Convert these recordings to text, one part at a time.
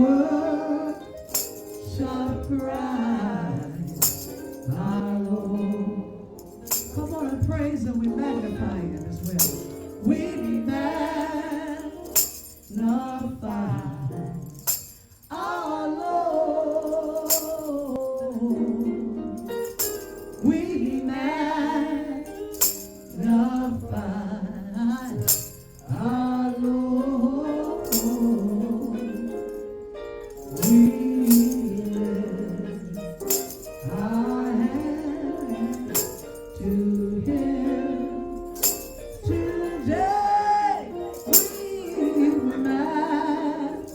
worship Christ, our Lord. Come on and praise Him. We magnify Him as well. We magnify our Lord. We magnify our Lord. We lift our hands to Him today. We magnify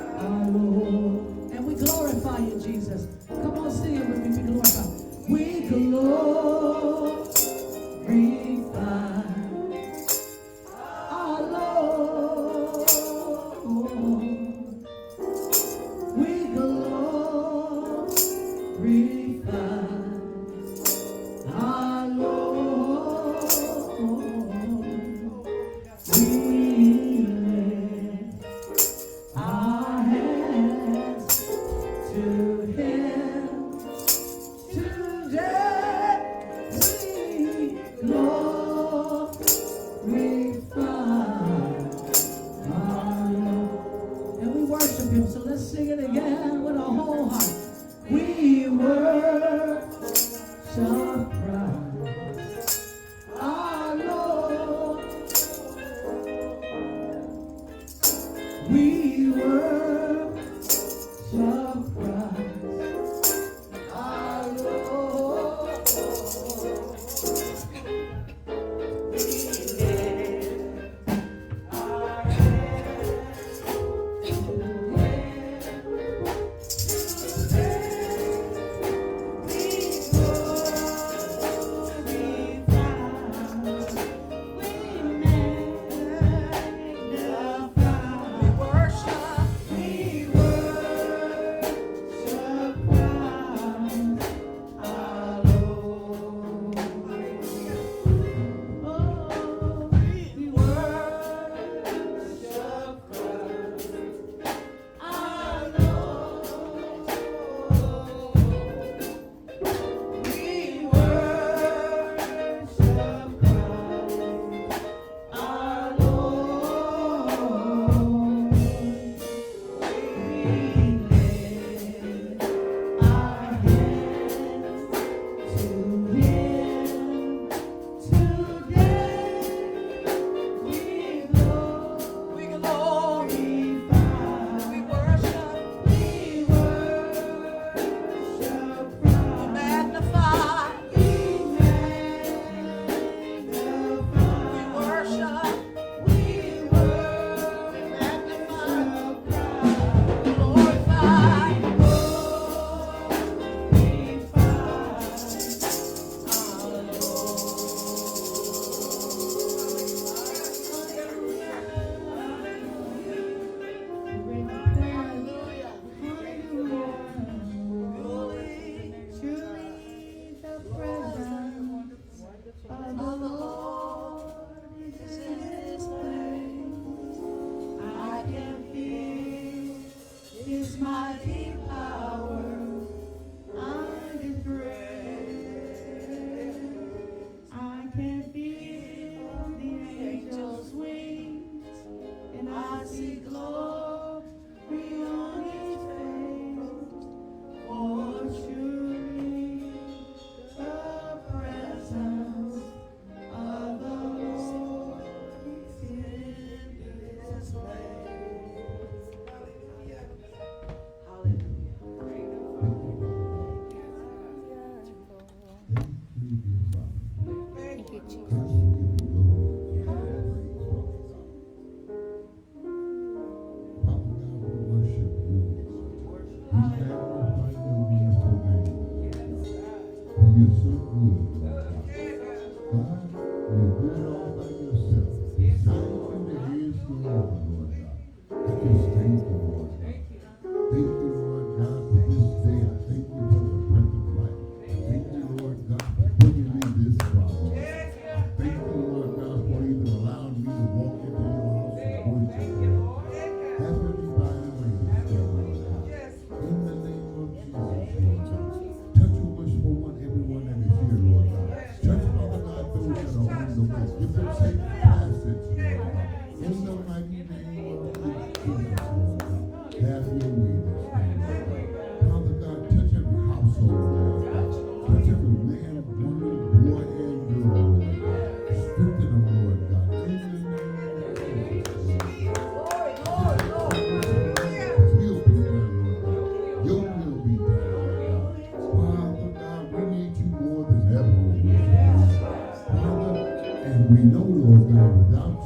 our Lord. And we glorify You, Jesus. Come on, sing it with me. We glorify. We glorify our Lord. We glorify our Lord. We lift our hands to Him today. We glorify our Lord. And we worship Him. So let's sing it again with our whole heart. We worship Christ, our Lord. We worship Christ, our Lord. We lift our hands to Him today. We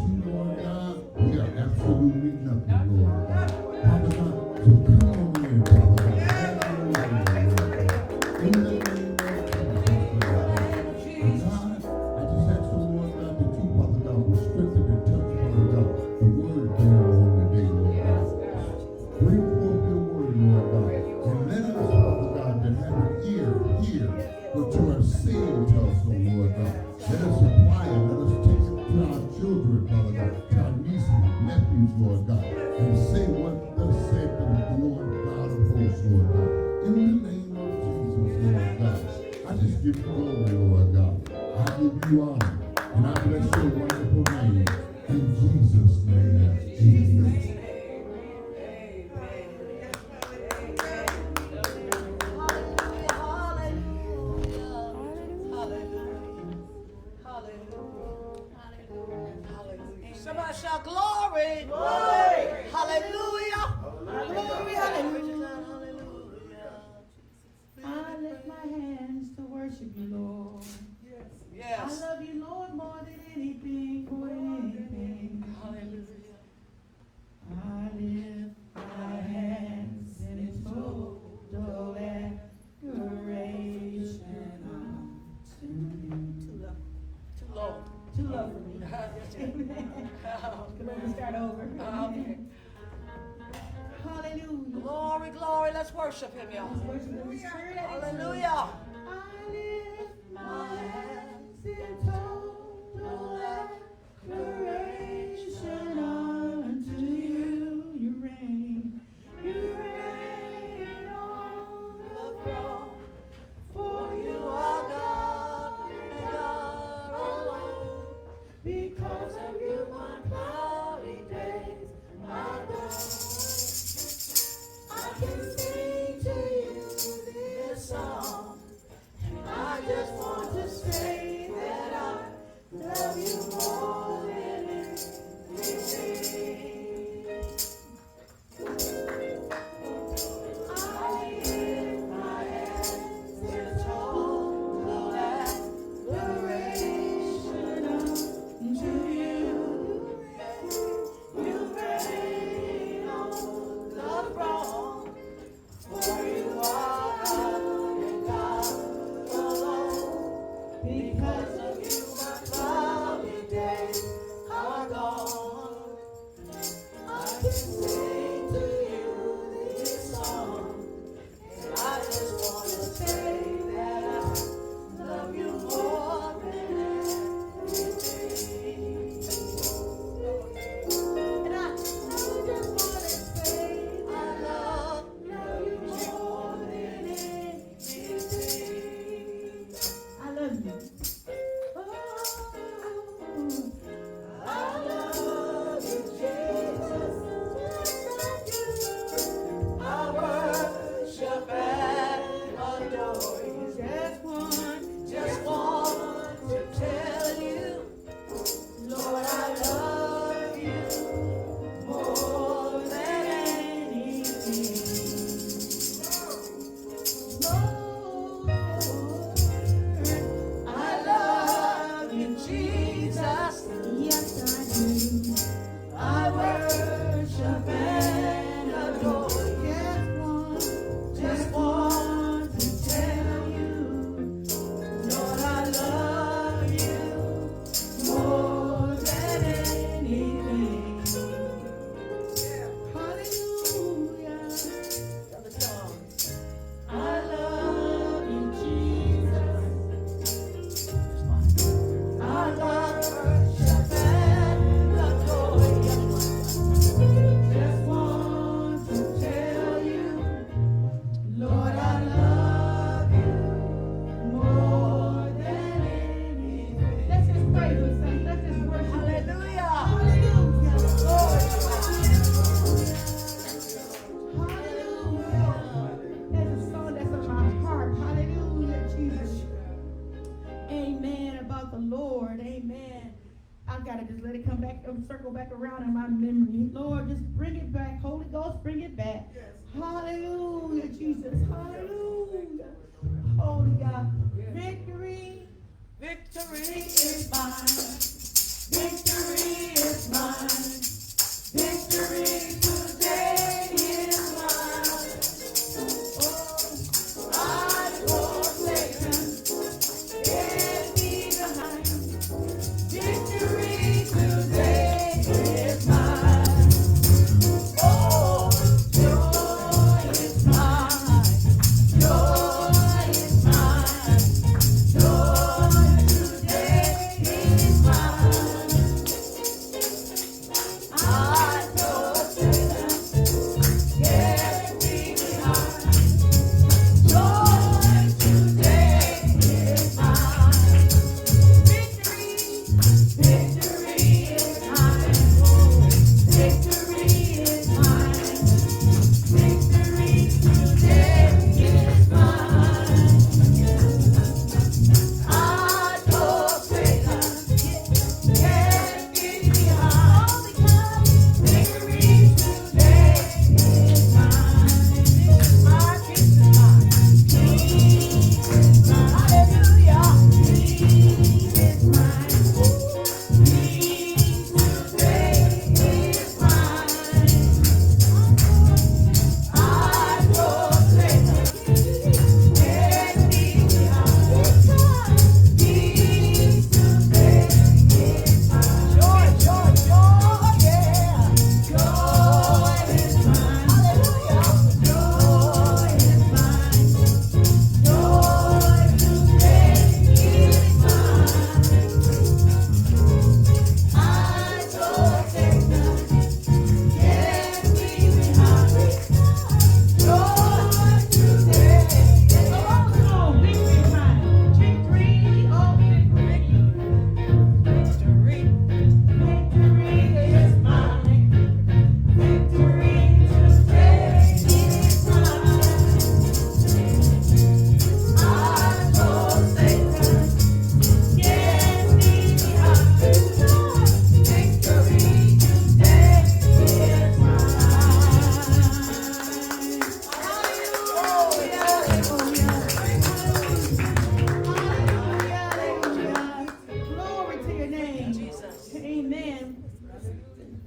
you, Lord God, we are absolutely nothing, Lord God. Father God, so come on in, Father God. Have your way, Lord God. In the name of Jesus, Lord God. God, I just ask you, Lord God, that you, Father God, will strengthen and touch, Father God, the word bearer on the day, Lord God. Bring forth your word, Lord God. And let us, Father God, that have an ear, hear what you are saying to us, oh Lord God. Let us apply it. Let us take it to our children, Father God, to our nieces, nephews, Lord God, and say what thus said the Lord God of hosts, Lord God. In the name of Jesus, Lord God, I just give you glory, Lord God. I give you honor, and I bless your wonderful name. In Jesus' name, amen. Somebody shout glory. Glory. Hallelujah. Glory, hallelujah. I lift my hands to worship you, Lord. Yes. I love you, Lord, more than anything, more than anything. Hallelujah. I lift my hands in total adoration unto you. Too low. Too low for me. Amen. Come on, let's start over. Okay. Hallelujah. Glory, glory. Let's worship him, y'all. Let's worship the Spirit. Hallelujah. I lift my hands in total adoration unto you. You reign on the throne. For you are God and God alone. Because of you, my cloudy days are gone. I can sing to you this song. I just want to say that I love you more than anything. I lift my hands in total adoration unto you. You reign on the throne. For you are God and God alone. Because of you, my cloudy days are gone. I can sing to you this song. I just want to say that I love you more than anything. And I just want to say I love you more than anything. I love you. Oh, I love you, Jesus. I worship and adore you. Just want to tell you, Lord, I love you more than anything. Lord, I love you, Jesus. Yes, I do. I worship and adore you. Just want to tell you, Lord, I love you more than anything. Hallelujah. I love you, Jesus. I worship and adore you. Just want to tell you, Lord, I love you more than anything. Let's just praise Him, saints. Let's just worship Him. Hallelujah. Hallelujah. Glory. Hallelujah. There's a song that's on my heart. Hallelujah, Jesus. Amen. About the Lord. Amen. I gotta just let it come back, circle back around in my memory. Lord, just bring it back. Holy Ghost, bring it back. Hallelujah, Jesus. Hallelujah. Holy God. Victory. Victory Victory is mine. Victory is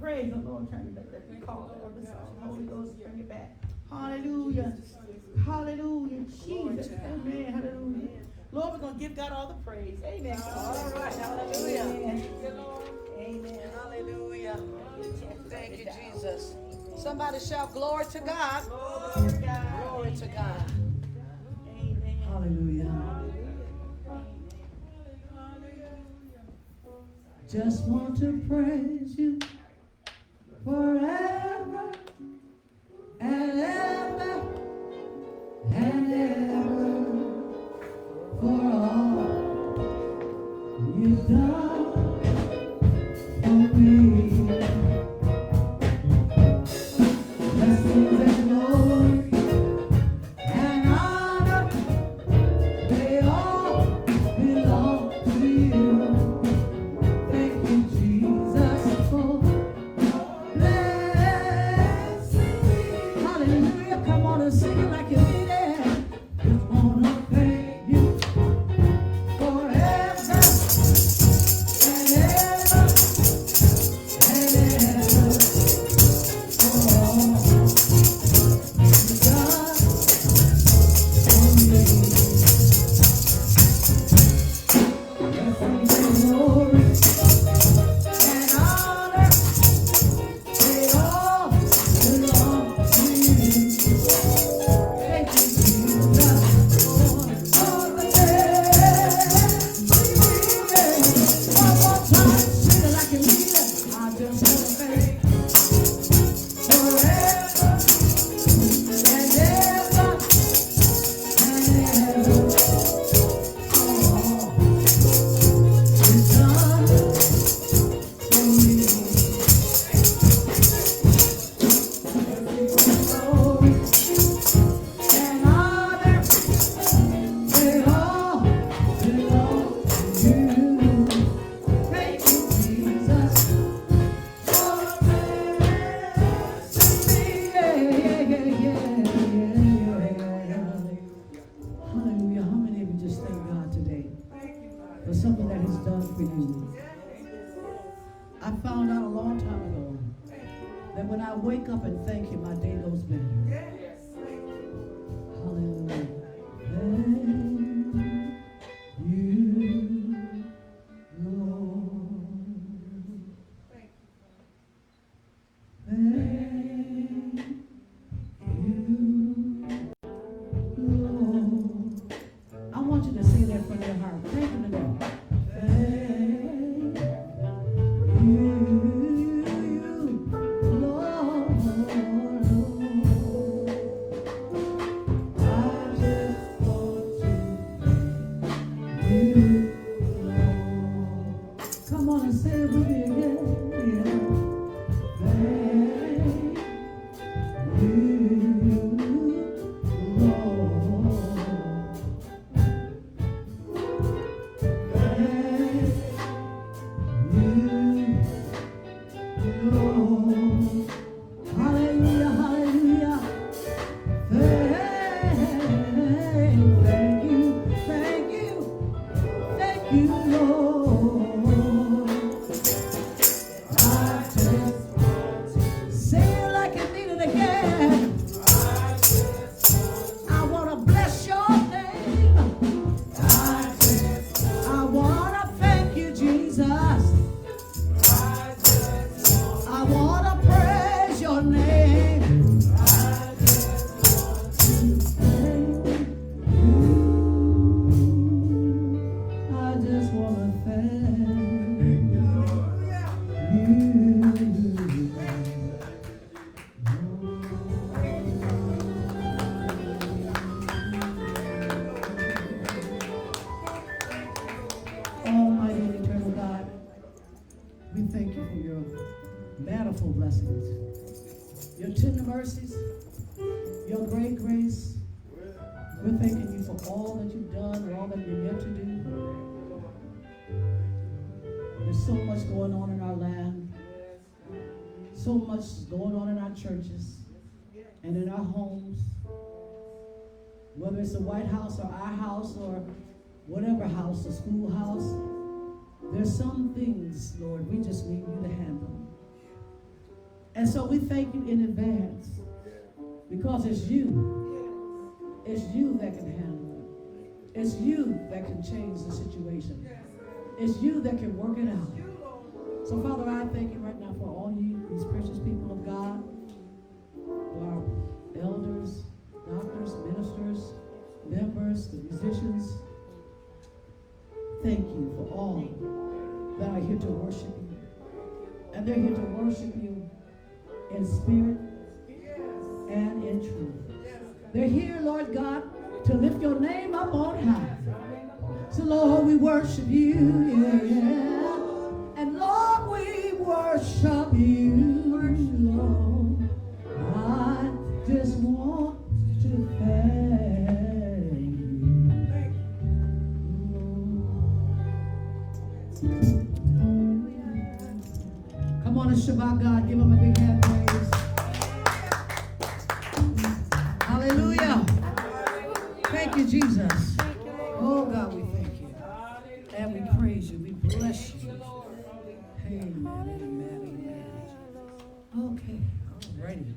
Praise the Lord. Turn it back. Let me call it. Holy Ghost, bring it back. Hallelujah. Hallelujah. Jesus. Amen. Hallelujah. Lord, we're going to give God all the praise. Amen. All right. Hallelujah. Amen. Amen. Hallelujah. Thank you, Jesus. Somebody shout glory to God. Glory to God. Glory to God. Amen. Hallelujah. Just want to praise you forever and ever and ever for all you've done for me. Blessings and glory and honor, they all belong to you. Thank you, Jesus, for blessing me. Hallelujah. Come on and sing it like you mean it. Just wanna thank you forever and ever and ever for all you've done for me. Blessings and glory and honor, they all belong to you. Thank you, Jesus, for the blessing. One more time, sing it like you mean it. I just want to thank forever and ever and ever for all you've done for me. Glory and honor, they all belong to you. Thank you, Jesus, for blessing me. Hallelujah. How many of you just thank God today for something that He's done for you? I found out a long time ago that when I wake up and thank Him, my day goes better. Hallelujah. Thank you, Lord. Thank you, Lord. I want you to say that from your heart. Thank Him today. Thank you, Lord. I just want to thank you, Lord. Come on and say it with me again. Yeah. Thank you, Lord. Thank you, Lord. Hallelujah, hallelujah. Thank you, Lord. I just say it like you mean it again. I want to bless your name. I want to thank you, Jesus. I want to praise your name. I just want to thank you. Almighty and eternal God, we thank you for your manifold blessings, your tender mercies, your great grace. We're thanking you for all that you've done and all that you're yet to do. There's so much going on in our land, so much going on in our churches and in our homes. Whether it's the White House or our house or whatever house, the schoolhouse, there's some things, Lord, we just need you to handle. And so we thank you in advance because it's you. It's you that can handle it. It's you that can change the situation. It's you that can work it out. So Father, I thank you right now for all you, these precious people of God, for our elders, doctors, ministers, members, the musicians. Thank you for all that are here to worship you. And they're here to worship you in spirit and in truth. They're here, Lord God, to lift your name up on high. So Lord, we worship you, yeah. And Lord, we worship you, Lord. I just want to thank you. Come on and Shabbat God, give him a big hand praise. Hallelujah. Thank you, Jesus. Oh God, we thank you. And we praise you. We bless you. Amen, amen, amen. Okay, all righty.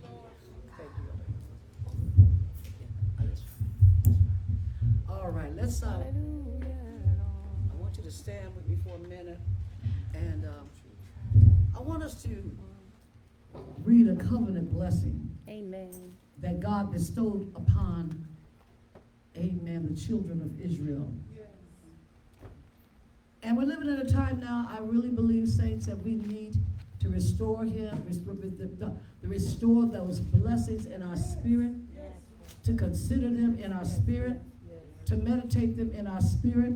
All right, let's I want you to stand with me for a minute. And I want us to read a covenant blessing. Amen. That God bestowed upon, amen, the children of Israel. And we're living in a time now, I really believe, saints, that we need to restore him, to restore those blessings in our spirit, to consider them in our spirit, to meditate them in our spirit,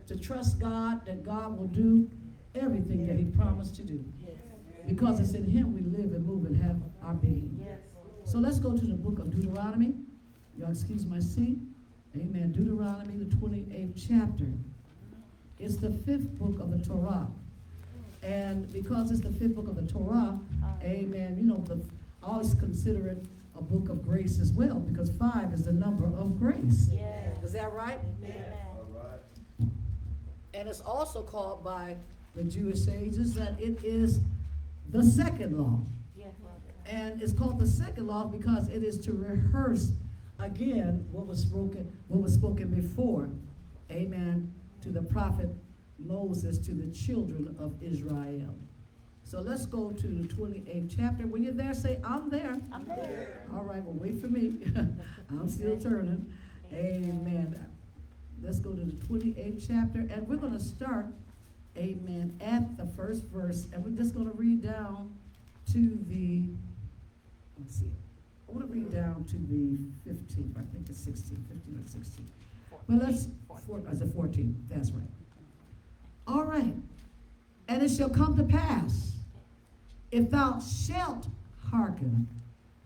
to trust God that God will do everything that he promised to do. Because it's in him we live and move and have our being. So let's go to the book of Deuteronomy. Y'all excuse my seat. Amen. Deuteronomy, the 28th chapter. It's the 5th book of the Torah. And because it's the 5th book of the Torah, amen, you know, I always consider it a book of grace as well, because 5 is the number of grace. Yes. Is that right? Amen. And it's also called by the Jewish sages that it is the second law. Yes. And it's called the second law because it is to rehearse again what was spoken before, amen, to the prophet Moses, to the children of Israel. So let's go to the 28th chapter. When you're there, say, I'm there. I'm there. All right, well, wait for me. I'm still turning. Amen. Let's go to the 28th chapter, and we're going to start, amen, at the first verse, and we're just going to read down to the, let's see, I want to read down to the 15th, I think it's 16, 15 or 16. Well, I said 14, that's right. All right. And it shall come to pass, if thou shalt hearken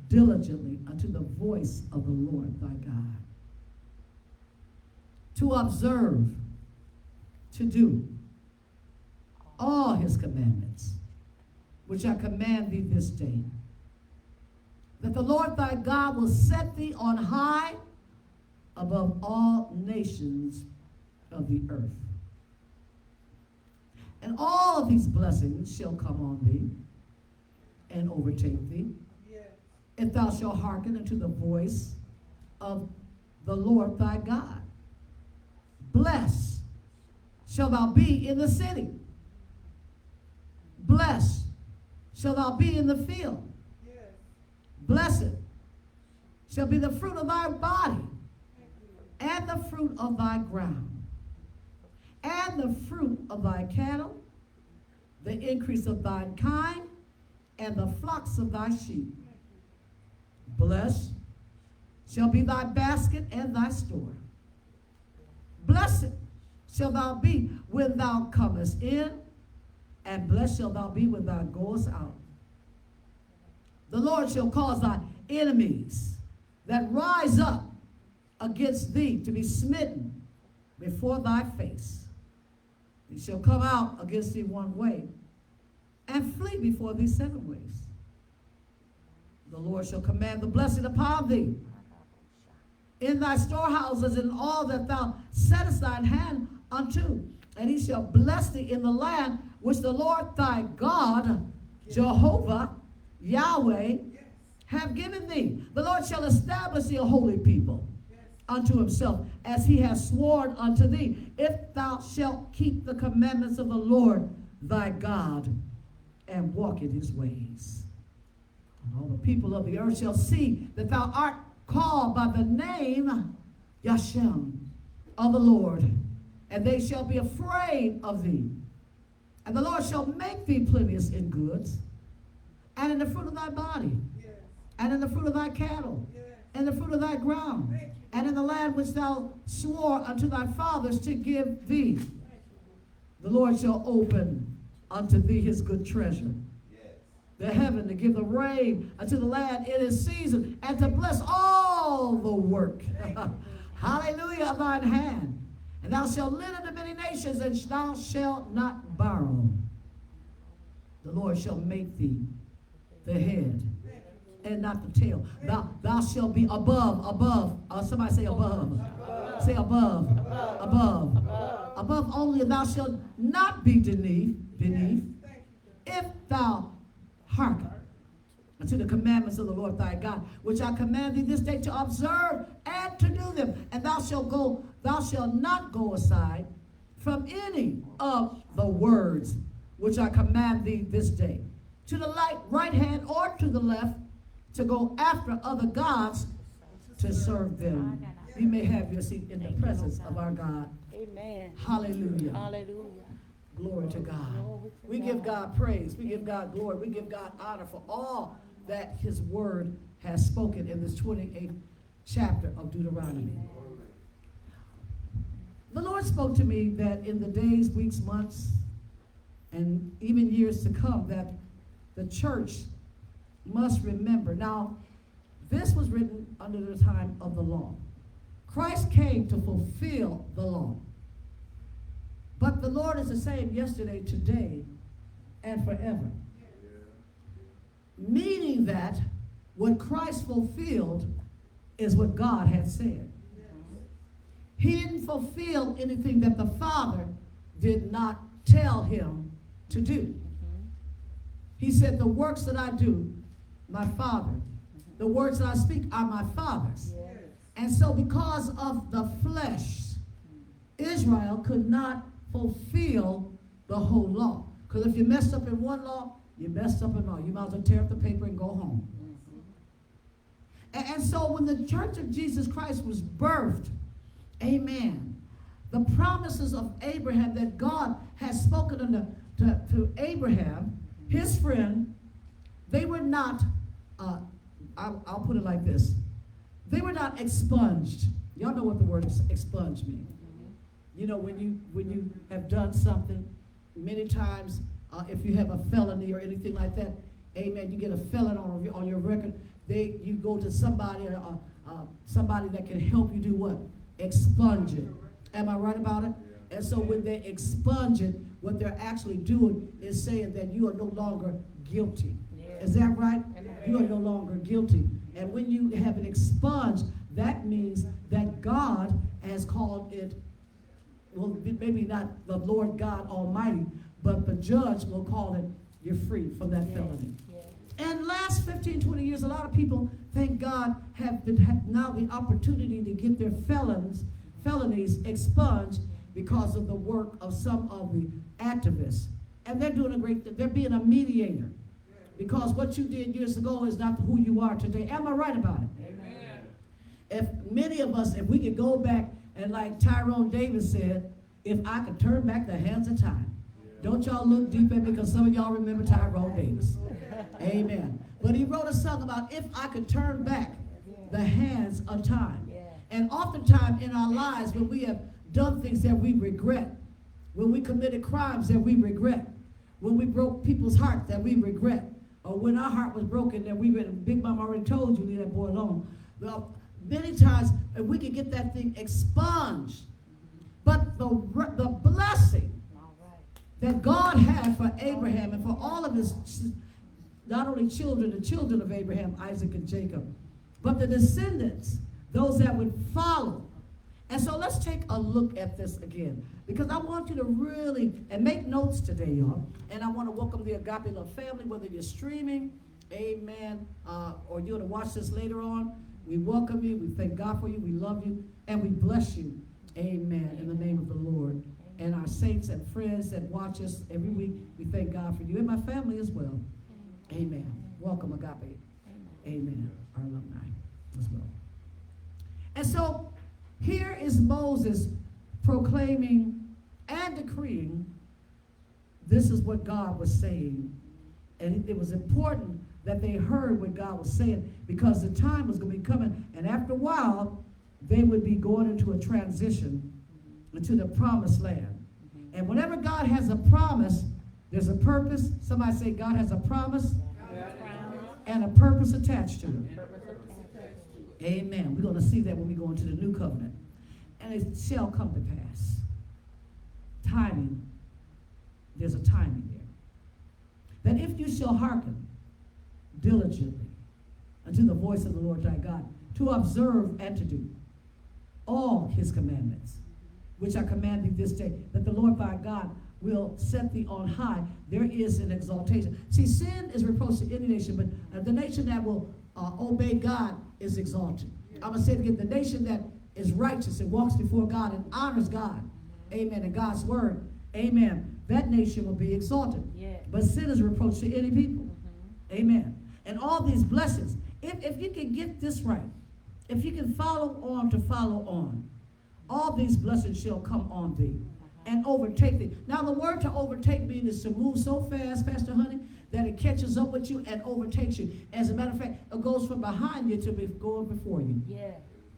diligently unto the voice of the Lord thy God, to observe, to do all his commandments, which I command thee this day, that the Lord thy God will set thee on high above all nations of the earth. And all of these blessings shall come on thee and overtake thee, if thou shalt hearken unto the voice of the Lord thy God. Blessed shall thou be in the city. Blessed shall thou be in the field. Blessed shall be the fruit of thy body, and the fruit of thy ground, and the fruit of thy cattle, the increase of thine kind, and the flocks of thy sheep. Blessed shall be thy basket and thy store. Blessed shall thou be when thou comest in, and blessed shall thou be when thou goest out. The Lord shall cause thy enemies that rise up against thee to be smitten before thy face. They shall come out against thee one way, and flee before thee 7 ways. The Lord shall command the blessing upon thee in thy storehouses, and all that thou settest thine hand unto. And he shall bless thee in the land which the Lord thy God, Jehovah, Yahweh have given thee. The Lord shall establish thee a holy people unto himself, as he has sworn unto thee, if thou shalt keep the commandments of the Lord thy God and walk in his ways. And all the people of the earth shall see that thou art called by the name Yashem of the Lord, and they shall be afraid of thee. And the Lord shall make thee plenteous in goods, and in the fruit of thy body, and in the fruit of thy cattle, and the fruit of thy ground, and in the land which thou swore unto thy fathers to give thee. The Lord shall open unto thee his good treasure, the heaven, to give the rain unto the land in his season, and to bless all the work, hallelujah, of thine hand. And thou shalt lend unto many nations, and thou shalt not borrow. The Lord shall make thee the head and not the tail. Thou shalt be above. Somebody say above. Say above. Above only, and thou shalt not be beneath, if thou hearken unto the commandments of the Lord thy God, which I command thee this day to observe and to do them. And thou shalt not go aside from any of the words which I command thee this day, to the right hand or to the left, to go after other gods to serve them. You may have your seat in the presence of our God. Amen. Hallelujah. Hallelujah. Glory to God. We give God praise. We give God glory. We give God honor for all that his word has spoken in this 28th chapter of Deuteronomy. The Lord spoke to me that in the days, weeks, months, and even years to come, that the church must remember. Now, this was written under the time of the law. Christ came to fulfill the law. But the Lord is the same yesterday, today, and forever. Meaning that what Christ fulfilled is what God had said. He didn't fulfill anything that the Father did not tell him to do. He said, the works that I do, my Father, the words that I speak are my Father's. And so because of the flesh, Israel could not fulfill the whole law. Because if you messed up in one law, you messed up in all. You might as well tear up the paper and go home. And so when the Church of Jesus Christ was birthed, amen, the promises of Abraham that God has spoken to Abraham, his friend, they were not, I'll put it like this, they were not expunged. Y'all know what the word expunge means. You know, when you have done something, many times, if you have a felony or anything like that, amen, you get a felon on your record, you go to somebody somebody that can help you do what? Expunge it. Am I right about it? And so when they expunge it, what they're actually doing is saying that you are no longer guilty. Is that right? You are no longer guilty. And when you have it expunged, that means that God has called it, well, maybe not the Lord God Almighty, but the judge will call it, you're free from that felony. And last 15, 20 years, a lot of people, thank God, have now the opportunity to get their felonies expunged because of the work of some of the activists. And they're doing a great thing. They're being a mediator. Because what you did years ago is not who you are today. Am I right about it? Amen. If many of us, if we could go back and like Tyrone Davis said, if I could turn back the hands of time. Don't y'all look deep at me because some of y'all remember Tyrone Davis. Amen. But he wrote a song about if I could turn back the hands of time. And oftentimes in our lives when we have done things that we regret, when we committed crimes that we regret, when we broke people's hearts that we regret, or when our heart was broken that we read, Big Mama already told you, leave that boy alone. Well, many times we could get that thing expunged. But the blessing that God had for Abraham and for all of his, not only children, the children of Abraham, Isaac and Jacob, but the descendants, those that would follow. And so let's take a look at this again, because I want you to really, and make notes today, y'all, and I want to welcome the Agape Love family, whether you're streaming, amen, or you're going to watch this later on, we welcome you, we thank God for you, we love you, and we bless you, amen, in the name of the Lord. And our saints and friends that watch us every week, we thank God for you, and my family as well. Amen. Welcome, Agape. Amen. Our alumni as well. And so, here is Moses proclaiming and decreeing this is what God was saying. And it was important that they heard what God was saying, because the time was going to be coming, and after a while, they would be going into a transition into the promised land. And whenever God has a promise, there's a purpose. Somebody say God has a promise and a purpose attached to it. Amen. We're going to see that when we go into the new covenant. And it shall come to pass. Timing. There's a timing there. That if you shall hearken diligently unto the voice of the Lord thy God, to observe and to do all his commandments, which I command thee this day, that the Lord thy God will set thee on high. There is an exaltation. See, sin is reproach to any nation, but the nation that will obey God is exalted. I'm going to say it again. The nation that is righteous and walks before God and honors God, amen, and God's word, amen, that nation will be exalted. Yeah. But sin is reproach to any people. Amen. And all these blessings, if you can get this right, if you can follow on, all these blessings shall come on thee and overtake thee. Now the word to overtake means is to move so fast, Pastor Honey, that it catches up with you and overtakes you. As a matter of fact, it goes from behind you to going before you. Yeah.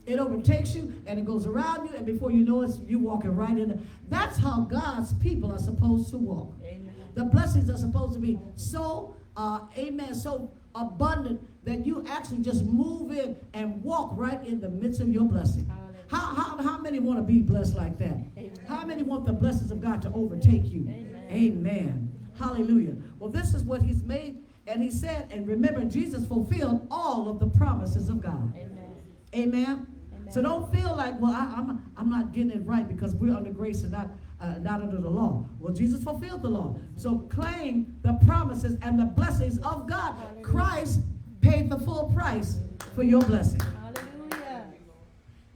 It overtakes you and it goes around you, and before you know it, you're walking right in it. That's how God's people are supposed to walk. Amen. The blessings are supposed to be so, amen, so abundant that you actually just move in and walk right in the midst of your blessing. How many want to be blessed like that? Amen. How many want the blessings of God to overtake you? Amen. Amen. Hallelujah. Well, this is what he's made, and he said, and remember, Jesus fulfilled all of the promises of God. Amen. Amen. Amen. So don't feel like, well, I'm not getting it right because we're under grace and not under the law. Well, Jesus fulfilled the law. So claim the promises and the blessings of God. Hallelujah. Christ paid the full price for your blessing. Hallelujah.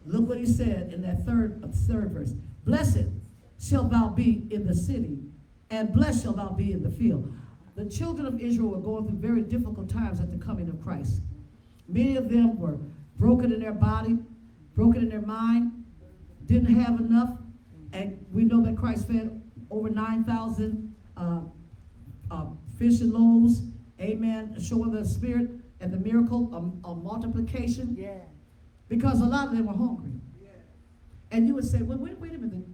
Look what he said in that third verse. Blessed shalt thou be in the city, and blessed shalt thou be in the field. The children of Israel were going through very difficult times at the coming of Christ. Many of them were broken in their body, broken in their mind, didn't have enough. And we know that Christ fed over 9,000 fish and loaves, amen, showing the spirit and the miracle of multiplication. Yeah. Because a lot of them were hungry. Yeah. And you would say, well, wait a minute.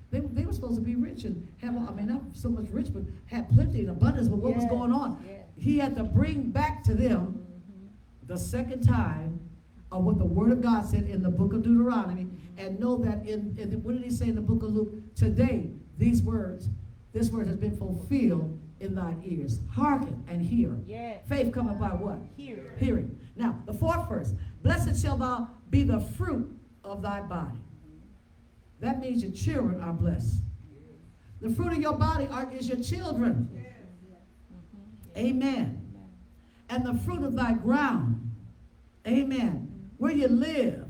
They were supposed to be rich and have, not so much rich, but had plenty and abundance, but what was going on? Yeah. He had to bring back to them the second time of what the Word of God said in the book of Deuteronomy, and know that what did he say in the book of Luke? Today, this word has been fulfilled in thine ears. Hearken and hear. Yeah. Faith cometh by what? Hearing. Now, the fourth verse. Blessed shall thou be the fruit of thy body. That means your children are blessed. The fruit of your body is your children. Amen. And the fruit of thy ground. Amen. Where you live.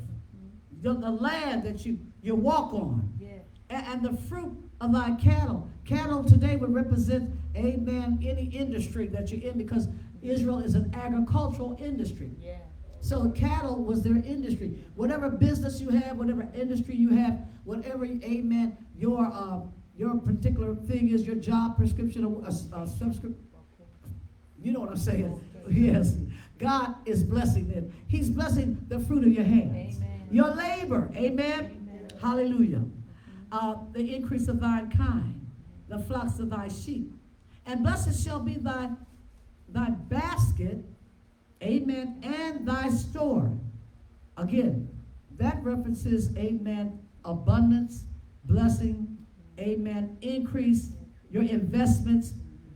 The land that you walk on. Yeah. And the fruit of thy cattle. Cattle today would represent, amen, any industry that you're in, because Israel is an agricultural industry. Yeah. So cattle was their industry. Whatever business you have, whatever industry you have, whatever, amen, your particular thing is, your job, prescription, or subscription. You know what I'm saying? Yes. God is blessing them. He's blessing the fruit of your hands. Amen. Your labor. Amen. Amen. Hallelujah. The increase of thine kind, the flocks of thy sheep. And blessed shall be thy basket, amen, and thy store. Again, that references, amen, abundance, blessing, amen, increase, your investments.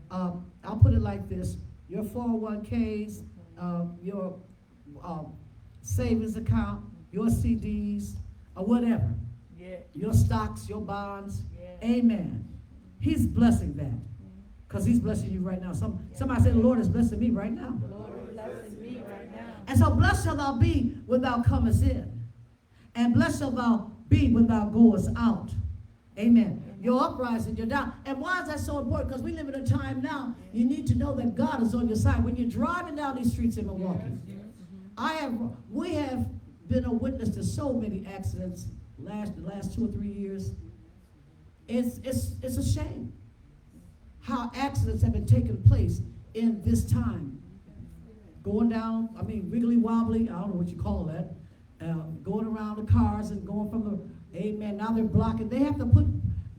I'll put it like this. Your 401ks, your savings account, your CDs, or whatever. Yeah. Your stocks, your bonds. Yeah. Amen. He's blessing that. Because he's blessing you right now. Somebody say, the Lord is blessing me right now. And so blessed shall thou be when thou comest in, and blessed shall thou be when thou goest out. Amen. Your uprising, your down. And why is that so important? Because we live in a time now, you need to know that God is on your side. When you're driving down these streets in Milwaukee, we have been a witness to so many accidents the last 2 or 3 years. It's a shame how accidents have been taking place in this time. Going down, wiggly wobbly, I don't know what you call that, going around the cars and going from the, amen, now they're blocking. They have to put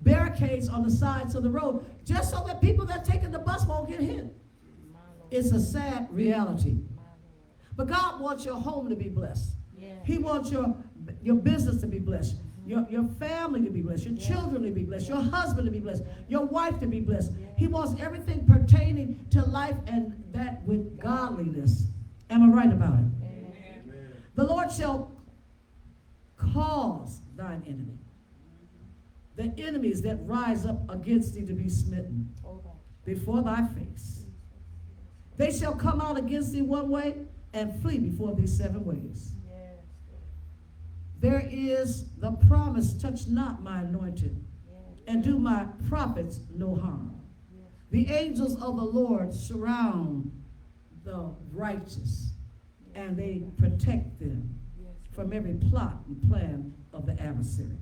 barricades on the sides of the road just so that people that are taking the bus won't get hit. It's a sad reality. But God wants your home to be blessed. He wants your business to be blessed. Your family to be blessed, your children to be blessed, your husband to be blessed, your wife to be blessed. He wants everything pertaining to life and that with godliness. Am I right about it? Amen. The Lord shall cause thine enemy, the enemies that rise up against thee, to be smitten before thy face. They shall come out against thee one way and flee before thee 7 ways. There is the promise, touch not my anointed, and do my prophets no harm. The angels of the Lord surround the righteous, and they protect them from every plot and plan of the adversary.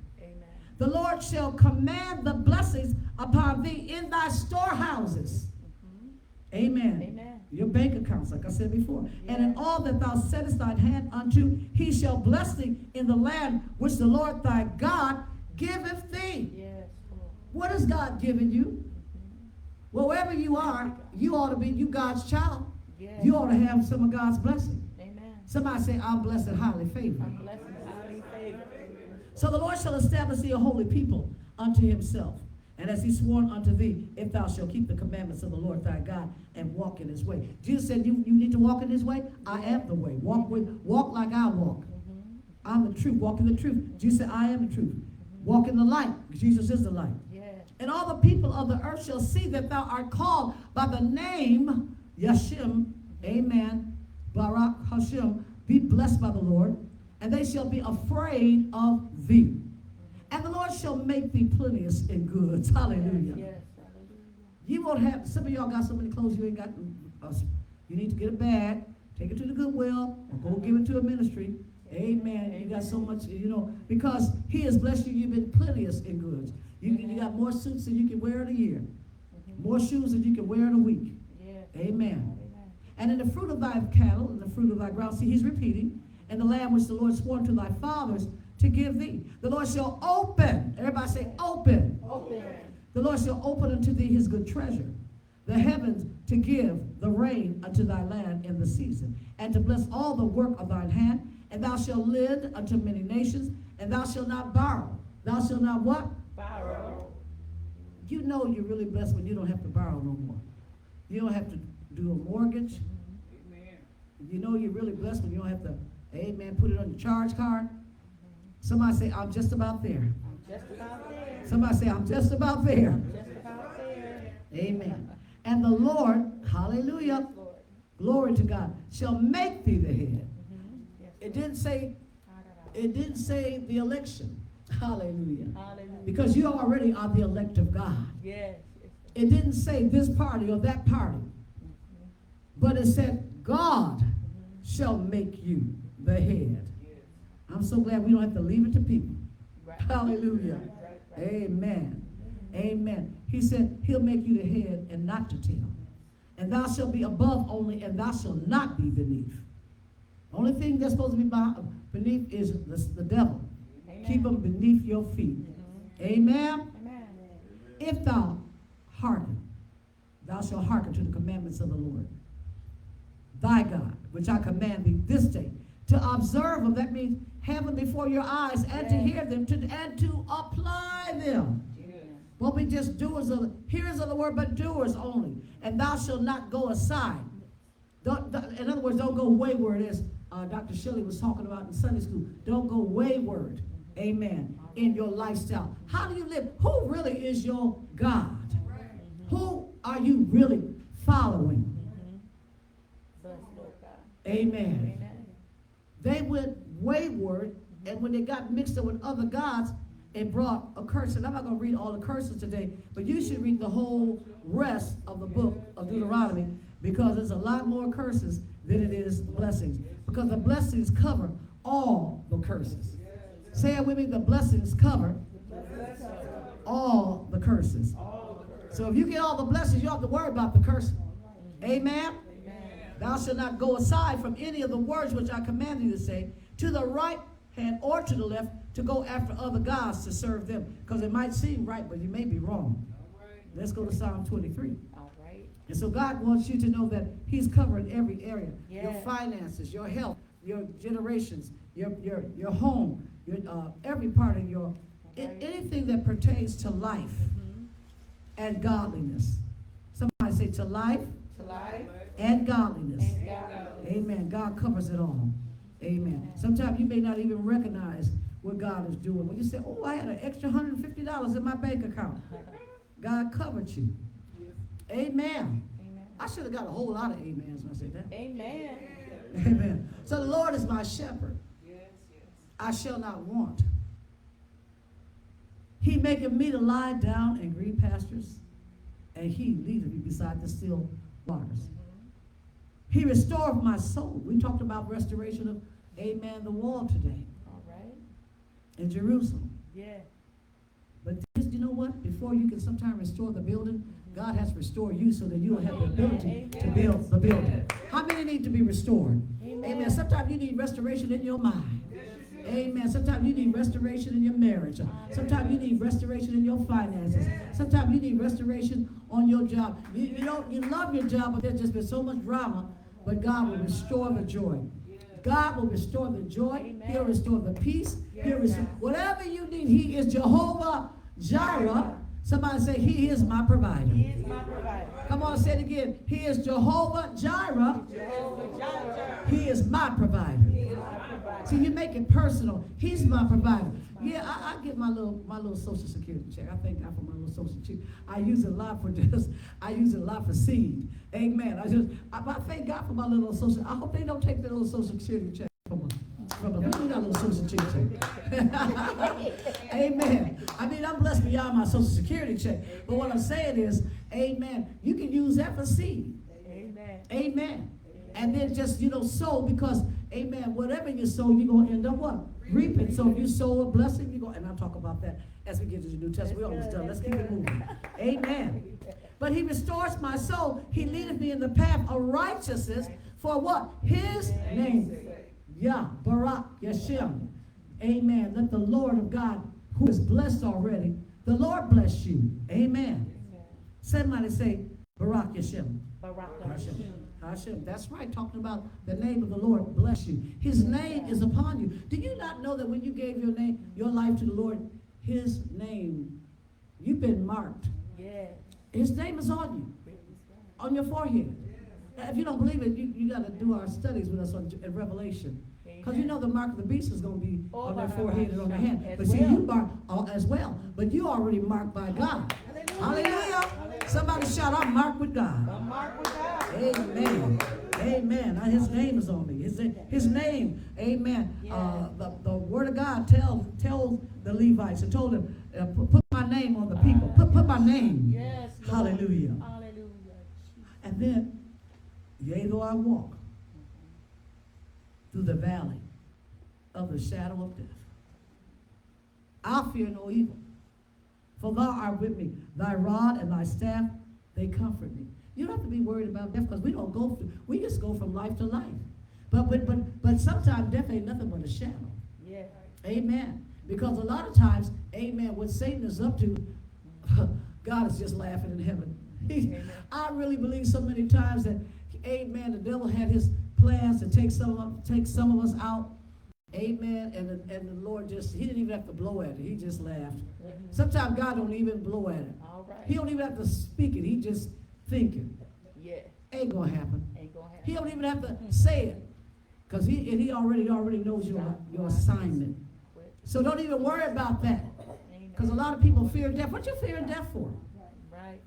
The Lord shall command the blessings upon thee in thy storehouses. Amen. Your bank accounts, like I said before. And in all that thou settest thine hand unto, he shall bless thee in the land which the Lord thy God giveth thee. What has God given you? Well, wherever you are, you ought to be, you God's child. You ought to have some of God's blessing. Somebody say, I'm blessed and highly favored. So the Lord shall establish thee a holy people unto himself. And as he sworn unto thee, if thou shalt keep the commandments of the Lord thy God and walk in his way. Jesus said, you need to walk in his way. I am the way. Walk like I walk. I'm the truth. Walk in the truth. Jesus said, I am the truth. Walk in the light. Jesus is the light. And all the people of the earth shall see that thou art called by the name Yashim. Amen. Barak Hashem. Be blessed by the Lord. And they shall be afraid of thee. And the Lord shall make thee plenteous in goods. Hallelujah. You won't have, some of y'all got so many clothes you ain't got. You need to get a bag, take it to the Goodwill, or go give it to a ministry. Amen. You got so much, because he has blessed you, you've been plenteous in goods. You got more suits than you can wear in a year. More shoes than you can wear in a week. Amen. And in the fruit of thy cattle, and the fruit of thy ground, see, he's repeating, and the land which the Lord swore to thy fathers to give thee. The Lord shall open. Everybody say open. Open. The Lord shall open unto thee his good treasure, the heavens to give the rain unto thy land in the season, and to bless all the work of thine hand. And thou shalt lend unto many nations, and thou shalt not borrow. Thou shalt not what? Borrow. You know you're really blessed when you don't have to borrow no more. You don't have to do a mortgage. Amen. You know you're really blessed when you don't have to, amen, put it on your charge card. Somebody say, I'm just about there. I'm just about there. Somebody say, I'm just about there. I'm just about there. Amen. And the Lord, hallelujah, glory to God, shall make thee the head. It didn't say the election. Hallelujah. Because you already are the elect of God. Yes. It didn't say this party or that party. But it said God shall make you the head. I'm so glad we don't have to leave it to people. Right. Hallelujah. Right. Amen. Amen. He said he'll make you the head and not the tail. And thou shalt be above only, and thou shalt not be beneath. Only thing that's supposed to be beneath is the devil. Amen. Keep him beneath your feet. Amen. Amen. If thou hearken, thou shalt hearken to the commandments of the Lord thy God, which I command thee this day, to observe them. That means have them before your eyes, and to hear them, and to apply them. Won't be just hearers of the word, but doers only. And thou shalt not go aside. In other words, don't go wayward, as Dr. Shelley was talking about in Sunday school. Don't go wayward, amen, in your lifestyle. How do you live? Who really is your God? Who are you really following? Amen. they went wayward, and when they got mixed up with other gods, it brought a curse. And I'm not going to read all the curses today, but you should read the whole rest of the book of Deuteronomy, because there's a lot more curses than it is blessings. Because the blessings cover all the curses. Say it with me, the blessings cover all the curses. So if you get all the blessings, you don't have to worry about the curse. Amen? Thou shalt not go aside from any of the words which I command you to say, to the right hand or to the left, to go after other gods to serve them. Because it might seem right, but you may be wrong. Let's go to Psalm 23. All right. And so God wants you to know that he's covering every area. Yeah. Your finances, your health, your generations, your home, your every part of your, anything that pertains to life and godliness. Somebody say to life, and godliness. Amen. God covers it all. Amen. Sometimes you may not even recognize what God is doing. When you say, oh, I had an extra $150 in my bank account. God covered you. Amen. I should have got a whole lot of amens when I said that. Amen. Amen. So the Lord is my shepherd. I shall not want. He maketh me to lie down in green pastures, and he leadeth me beside the still waters. He restored my soul. We talked about restoration of, amen, the wall today All right. in Jerusalem. Yeah. But this, you know what? Before you can sometimes restore the building, God has to restore you so that you will have the ability to build the building. How many need to be restored? Amen. Sometimes you need restoration in your mind. Amen. Sometimes you need restoration in your marriage. Sometimes you need restoration in your finances. Sometimes you need restoration on your job. You love your job, but there's just been so much drama. But God will restore the joy. God will restore the joy. He'll restore the peace. He'll restore whatever you need. He is Jehovah Jireh. Somebody say, he is my provider. He is my provider. Come on, say it again. He is Jehovah Jireh. Jehovah Jireh. He is my provider. He is my provider. See, you make it personal. He's my provider. Yeah, I get my little Social Security check. I thank God for my little Social Security. I use it a lot for this. I use it a lot for seed. Amen. I thank God for my little Social. I hope they don't take the little Social Security check from a little Social Security check. Amen. I mean, I'm blessed beyond my Social Security check. But what I'm saying is, amen, you can use that for seed. Amen. Amen. And then just, sow, because, amen, whatever you sow, you're going to end up what? Reaping. So if you sow a blessing, you're going, and I'll talk about that as we get to the New Testament. We're almost done. Let's keep it moving. Amen. But he restores my soul. He leadeth me in the path of righteousness for what? His name. Yah, Barak, Yashem. Amen. Let the Lord of God, who is blessed already, the Lord bless you. Amen. Somebody say, Barak Yashem. Barak Hashem. Hashem. That's right. Talking about the name of the Lord bless you. His name is upon you. Do you not know that when you gave your life to the Lord, his name, you've been marked. Yeah. His name is on you, on your forehead. If you don't believe it, you got to do our studies with us in Revelation. Because you know the mark of the beast is going to be on their forehead and on their hand. But see, you mark as well. But you already marked by God. Hallelujah. Somebody shout, I'm marked with God. I'm marked with God. Amen. Amen. His name is on me. His name, amen. The word of God tells the Levites and told them, put my name on the people. Put my name. Yes. Lord. Hallelujah. Hallelujah. And then, yea, though I walk through the valley of the shadow of death, I'll fear no evil. For thou art with me. Thy rod and thy staff, they comfort me. You don't have to be worried about death, because we just go from life to life. But sometimes death ain't nothing but a shadow. Yeah. Amen. Because a lot of times, amen, what Satan is up to, God is just laughing in heaven. I really believe so many times that, amen, the devil had his plans to take some of us out. Amen. And the Lord he didn't even have to blow at it. He just laughed. Sometimes God don't even blow at it. All right. He don't even have to speak it. He just thinking. Yeah. Ain't gonna happen. Ain't gonna happen. He don't even have to say it. Because he already knows your assignment. So don't even worry about that. Because a lot of people fear death. What you fearing death for? Right.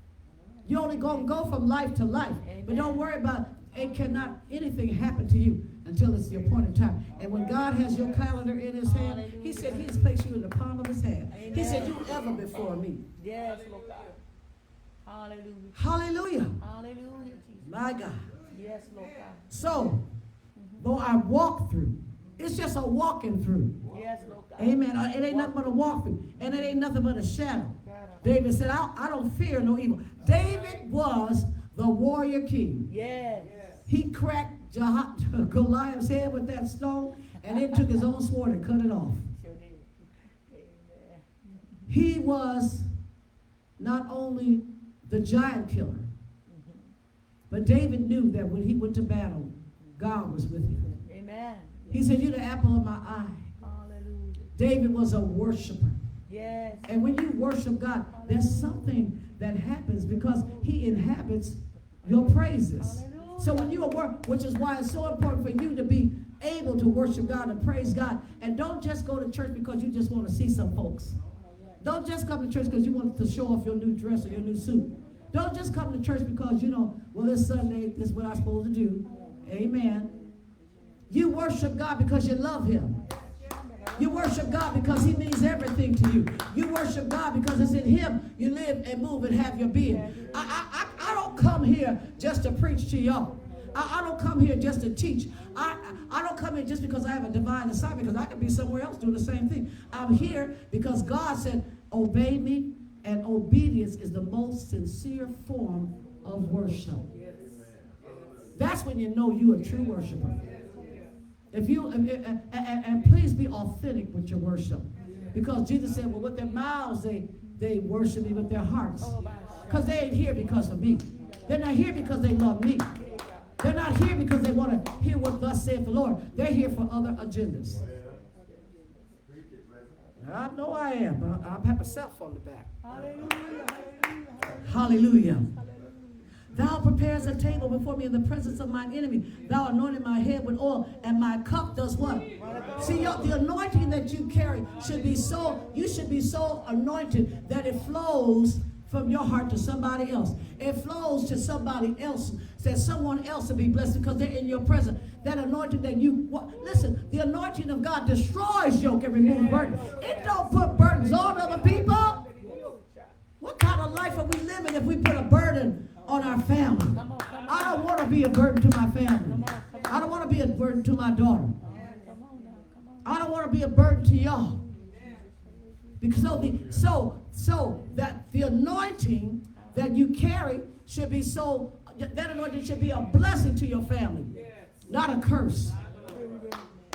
You only gonna go from life to life. Amen. But don't worry about It cannot anything happen to you until it's the appointed time. And when God has your calendar in his hand, he said he's placed you in the palm of his hand. He said, you ever before me. Yes, Lord God. Hallelujah. Hallelujah. Hallelujah, Jesus. My God. Yes, Lord God. So, though I walk through, it's just a walking through. Yes, Lord God. Amen. It ain't nothing but a walk through. And it ain't nothing but a shadow. David said, I don't fear no evil. David was the warrior king. Yes. He cracked Goliath's head with that stone and then took his own sword and cut it off. Sure did. Amen. He was not only the giant killer, but David knew that when he went to battle, God was with him. Amen. He said, you're the apple of my eye. Hallelujah. David was a worshiper. Yes. And when you worship God, there's something that happens because he inhabits your praises. So when you are work, which is why it's so important for you to be able to worship God and praise God. And don't just go to church because you just want to see some folks. Don't just come to church because you want to show off your new dress or your new suit. Don't just come to church because, well, it's Sunday, this is what I'm supposed to do. Amen. You worship God because you love him. You worship God because he means everything to you. You worship God because it's in him you live and move and have your being. I don't come here just to preach to y'all. I don't come here just to teach. I don't come here just because I have a divine assignment, because I could be somewhere else doing the same thing. I'm here because God said, obey me, and obedience is the most sincere form of worship. That's when you know you're a true worshiper. If you and please be authentic with your worship, because Jesus said, well, with their mouths they worship me, with their hearts, because they ain't here because of me. They're not here because they love me. They're not here because they want to hear what thus saith the Lord. They're here for other agendas. I know I am. I have a self on the back. Hallelujah. Hallelujah. Thou preparest a table before me in the presence of mine enemy. Thou anointed my head with oil, and my cup does what? See, the anointing that you carry should be so anointed that it flows from your heart to somebody else. It flows to somebody else, that someone else will be blessed because they're in your presence. That anointing that listen, the anointing of God destroys yoke and removes burden. It don't put burdens on other people. What kind of life are we living if we put a burden on our family? I don't want to be a burden to my family. I don't want to be a burden to my daughter. I don't want to be a burden to y'all. Because so that the anointing that you carry should be that anointing should be a blessing to your family, not a curse.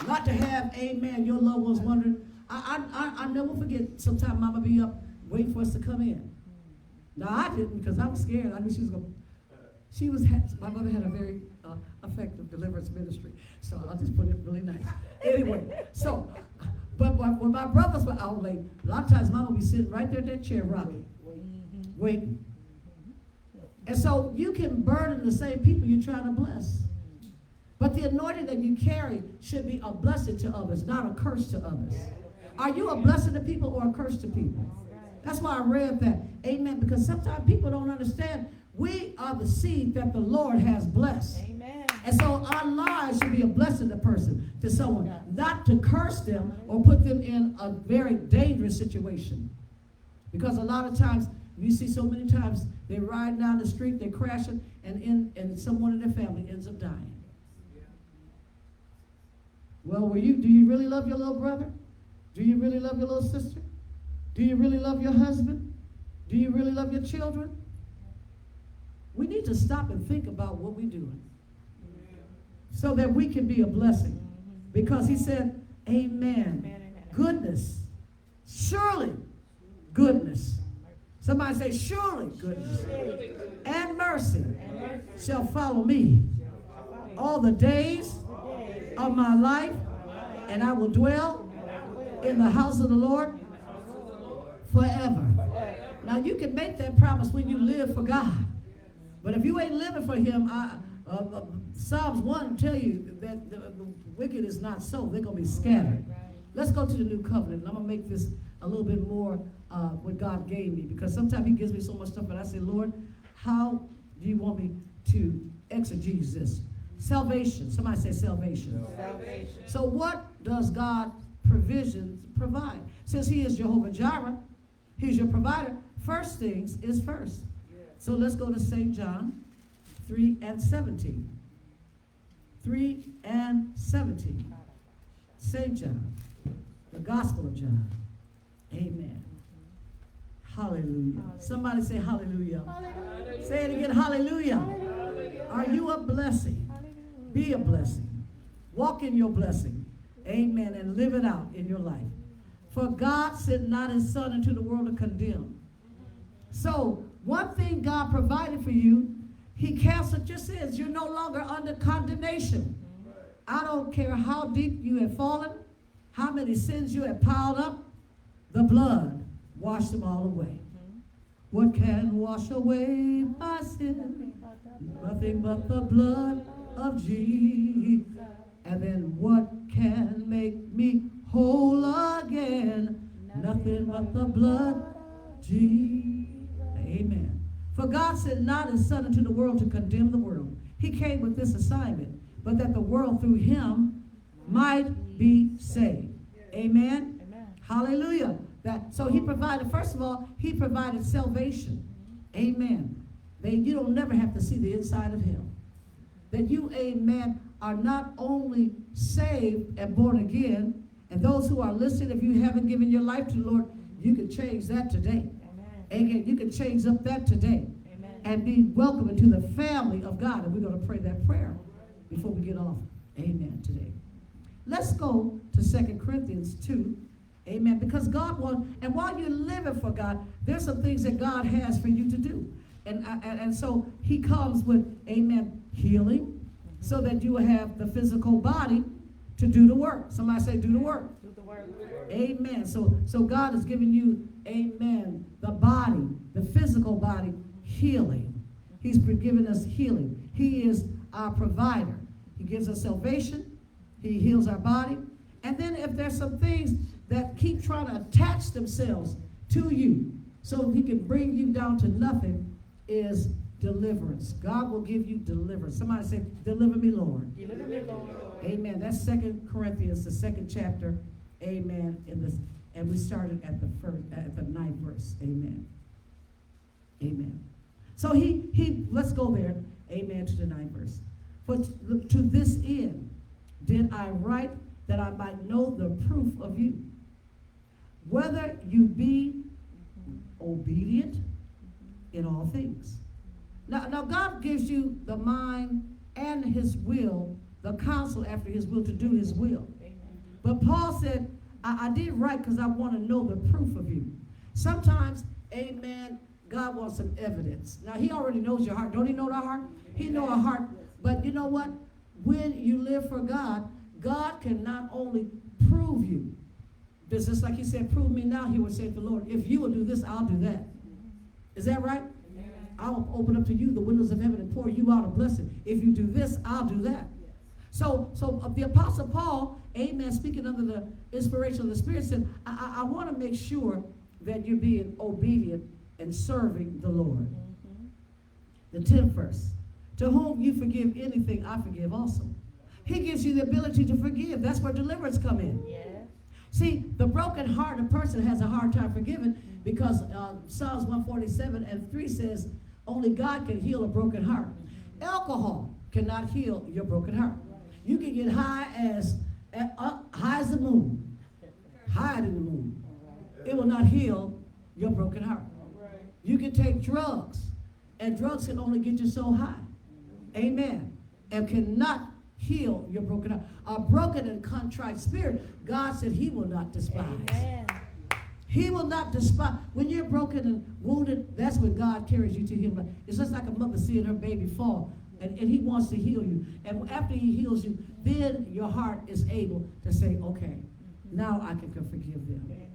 Not to have, amen, your loved ones wondering. I never forget, sometimes Mama be up waiting for us to come in. No, I didn't, because I was scared. I knew she was going to. My mother had a very effective deliverance ministry, so I'll just put it really nice. Anyway, but when my brothers were out late, a lot of times Mama would be sitting right there in that chair rocking, waiting. And so you can burden the same people you're trying to bless. But the anointing that you carry should be a blessing to others, not a curse to others. Are you a blessing to people or a curse to people? That's why I read that. Amen. Because sometimes people don't understand. We are the seed that the Lord has blessed. Amen. And so our lives should be a blessing to someone, not to curse them or put them in a very dangerous situation. Because a lot of times, you see so many times, they ride down the street, they're crashing, and someone in their family ends up dying. Well, do you really love your little brother? Do you really love your little sister? Do you really love your husband? Do you really love your children? We need to stop and think about what we're doing so that we can be a blessing. Because he said, amen. Goodness. Surely goodness. Somebody say, surely goodness and mercy shall follow me all the days of my life, and I will dwell in the house of the Lord forever. Now you can make that promise when you live for God. But if you ain't living for him, Psalms 1 tell you that the wicked is not so. They're going to be scattered. Let's go to the new covenant. And I'm going to make this a little bit more what God gave me. Because sometimes he gives me so much stuff, and I say, Lord, how do you want me to exegete this? Salvation. Somebody say salvation. Salvation. So what does God provisions provide? Since he is Jehovah Jireh, he's your provider. First things is first. So let's go to St. John 3:17. 3:17. St. John, the Gospel of John. Amen. Hallelujah. Somebody say hallelujah. Say it again, hallelujah. Are you a blessing? Be a blessing. Walk in your blessing. Amen. And live it out in your life. For God sent not his son into the world to condemn. So one thing God provided for you, he canceled your sins. You're no longer under condemnation. I don't care how deep you have fallen, how many sins you have piled up, the blood washed them all away. What can wash away my sin? Nothing but the blood of Jesus. And then what can make me whole again? Nothing but the blood of Jesus. Amen. For God sent not his son into the world to condemn the world. He came with this assignment, but that the world through him might be saved. Amen. Amen. Hallelujah. So he provided, first of all, he provided salvation. Amen. That you don't never have to see the inside of him. That you, amen, are not only saved and born again, and those who are listening, if you haven't given your life to the Lord, you can change that today. Amen. You can change up that today. Amen. And be welcome into the family of God. And we're going to pray that prayer before we get off. Amen. Today. Let's go to 2 Corinthians 2. Amen. Because God wants, and while you're living for God, there's some things that God has for you to do. And so he comes with, amen, healing, so that you will have the physical body to do the work. Somebody say, do the work. Do the work. Amen. So God has given you, amen, the body, the physical body, healing. He's given us healing. He is our provider. He gives us salvation. He heals our body. And then if there's some things that keep trying to attach themselves to you so he can bring you down to nothing, is deliverance. God will give you deliverance. Somebody say, deliver me, Lord. Deliver me, Lord. Amen. That's 2 Corinthians, the 2nd chapter. Amen. And we started at the 9th verse. Amen. Amen. So he let's go there. Amen, to the 9th verse. For to this end did I write, that I might know the proof of you, whether you be obedient in all things. Now God gives you the mind and his will, the counsel after his will to do his will. But Paul said, I did write because I want to know the proof of you. Sometimes, amen, God wants some evidence. Now he already knows your heart. Don't he know our heart? He knows our heart. But you know what? When you live for God, God can not only prove you. It's just like he said, prove me now, he would say to the Lord, if you will do this, I'll do that. Is that right? Amen. I'll open up to you the windows of heaven and pour you out a blessing. If you do this, I'll do that. So the Apostle Paul, amen, speaking under the inspiration of the Spirit, said, I want to make sure that you're being obedient and serving the Lord. The 10th verse. To whom you forgive anything, I forgive also. He gives you the ability to forgive. That's where deliverance come in. Yes. See, the broken-hearted person has a hard time forgiving because Psalms 147:3 says, only God can heal a broken heart. Alcohol cannot heal your broken heart. You can get high as the moon, higher than the moon. It will not heal your broken heart. You can take drugs, and drugs can only get you so high. Amen. And cannot heal your broken heart. A broken and contrite spirit, God said he will not despise. Amen. He will not despise. When you're broken and wounded, that's when God carries you to him. It's just like a mother seeing her baby fall, and he wants to heal you. And after he heals you, then your heart is able to say, okay, now I can forgive them. Amen.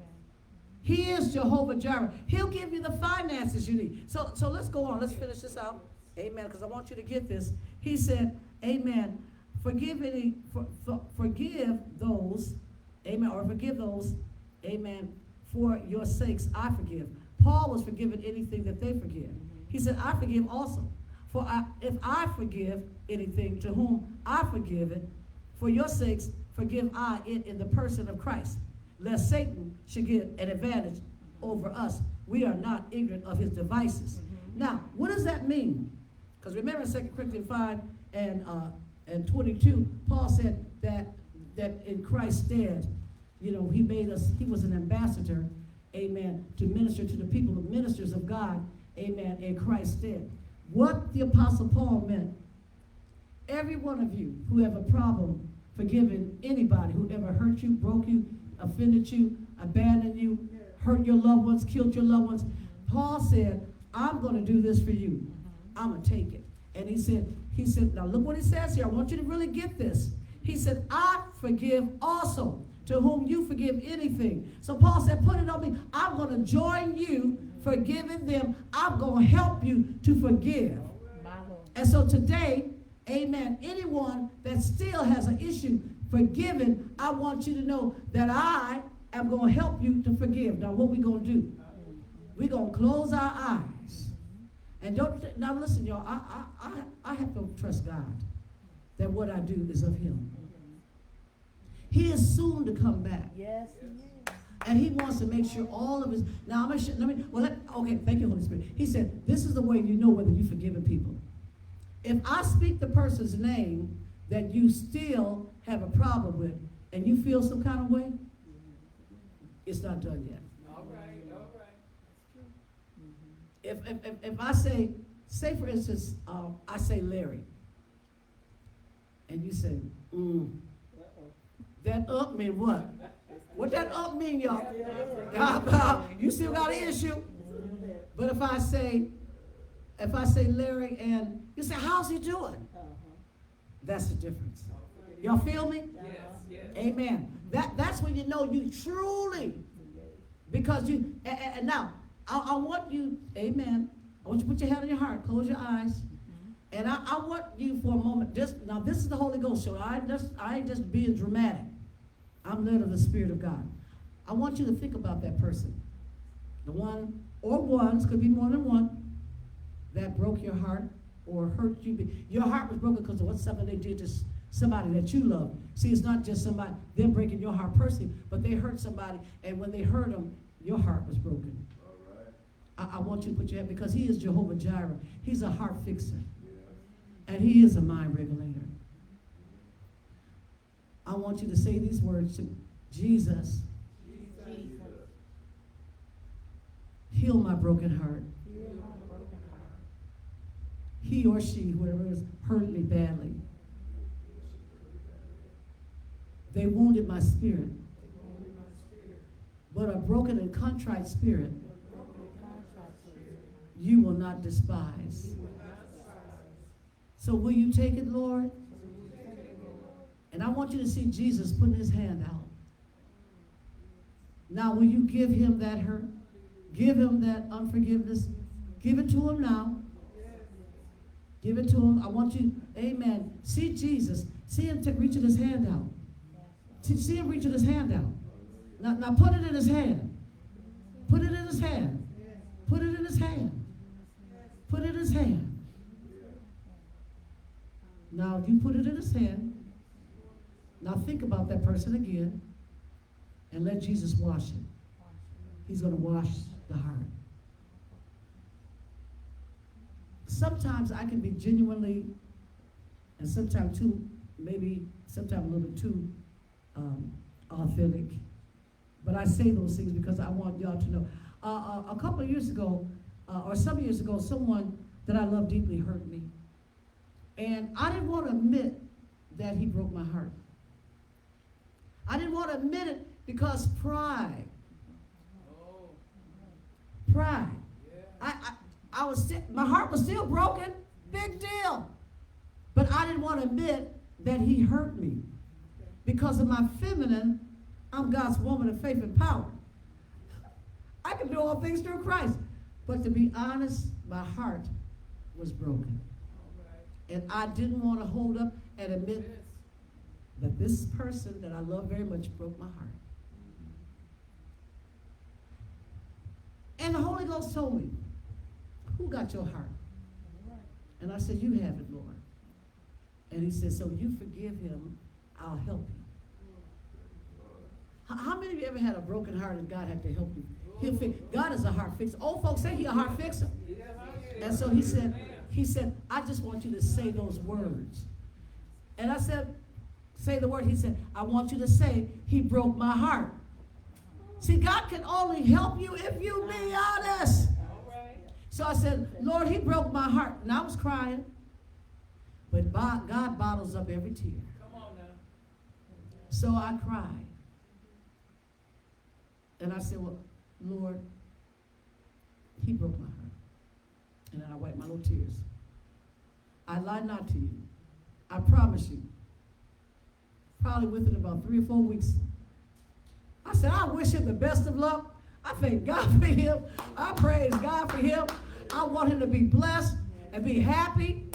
He is Jehovah Jireh. He'll give you the finances you need. So let's go on. Let's finish this out. Amen. Because I want you to get this. He said, amen, forgive those, amen, or forgive those, amen, for your sakes I forgive. Paul was forgiven anything that they forgive. He said, I forgive also. if I forgive anything to whom I forgive it, for your sakes forgive I it in the person of Christ, lest Satan should get an advantage over us. We are not ignorant of his devices. Now, what does that mean? Because remember in 2 Corinthians 5 and 22, Paul said that in Christ's stead, you know, he was an ambassador, amen, to minister to the people, of ministers of God, amen, in Christ's stead. What the Apostle Paul meant, every one of you who have a problem forgiving anybody who ever hurt you, broke you, offended you, abandoned you, hurt your loved ones, killed your loved ones, Paul said, I'm going to do this for you. I'm going to take it. And he said, now look what he says here. I want you to really get this. He said, I forgive also to whom you forgive anything. So Paul said, put it on me. I'm going to join you forgiving them. I'm going to help you to forgive. And so today, amen, anyone that still has an issue forgiving, I want you to know that I am going to help you to forgive. Now what we going to do? We're going to close our eyes. And now listen, y'all, I have to trust God that what I do is of him. He is soon to come back. Yes, he is. And he wants to make sure all of his, now I'm going to, okay, thank you, Holy Spirit. He said, this is the way you know whether you've forgiven people. If I speak the person's name that you still have a problem with, and you feel some kind of way, it's not done yet. All right, all right. If I say for instance, I say Larry, and you say, that up mean what? What that up mean, y'all? You still got an issue. But if I say Larry and you say, how's he doing? That's the difference. Y'all feel me? Yes, yes. Amen. That's when you know you truly, because you, and now, I want you, amen, I want you to put your hand on your heart, close your eyes, and I want you for a moment, now this is the Holy Ghost show. I ain't just being dramatic. I'm led of the Spirit of God. I want you to think about that person. The one, or ones, could be more than one, that broke your heart or hurt you. Your heart was broken because of what something they did to somebody that you love. See, it's not just somebody, them breaking your heart personally, but they hurt somebody, and when they hurt them, your heart was broken. I want you to put your hand, because he is Jehovah Jireh. He's a heart fixer. And he is a mind regulator. I want you to say these words to Jesus. Heal my broken heart. He or she, whoever is, hurt me badly. They wounded my spirit. But a broken and contrite spirit you will not despise. So will you take it, Lord? And I want you to see Jesus putting his hand out. Now, will you give him that hurt? Give him that unforgiveness? Give it to him now. Give it to him. I want you, amen. See Jesus. See him reaching his hand out. See him reaching his hand out. Now put it in his hand. Put it in his hand. Put it in his hand. Put it in his hand. Now you put it in his hand. Now think about that person again and let Jesus wash it. He's going to wash the heart. Sometimes I can be genuinely, and sometimes too, maybe sometimes a little bit too authentic. But I say those things because I want y'all to know. A couple of years ago, or some years ago, someone that I love deeply hurt me. And I didn't want to admit that he broke my heart. I didn't want to admit it because pride. Pride. I was my heart was still broken. Big deal. But I didn't want to admit that he hurt me. Because of my feminine, I'm God's woman of faith and power. I can do all things through Christ. But to be honest, my heart was broken. And I didn't want to hold up and admit that this person that I love very much broke my heart. And the Holy Ghost told me, who got your heart? And I said, you have it, Lord. And he said, so you forgive him, I'll help you. How many of you ever had a broken heart and God had to help you? God is a heart fixer. Old folks say he a heart fixer. And so he said, I just want you to say those words. And I said, say the word. He said, I want you to say, he broke my heart. See, God can only help you if you be honest. So I said, Lord, he broke my heart. And I was crying. But God bottles up every tear. So I cried. And I said, well, Lord, he broke my heart. And then I wiped my little tears. I lie not to you. I promise you. Probably within about 3 or 4 weeks. I said, I wish him the best of luck. I thank God for him. I praise God for him. I want him to be blessed and be happy.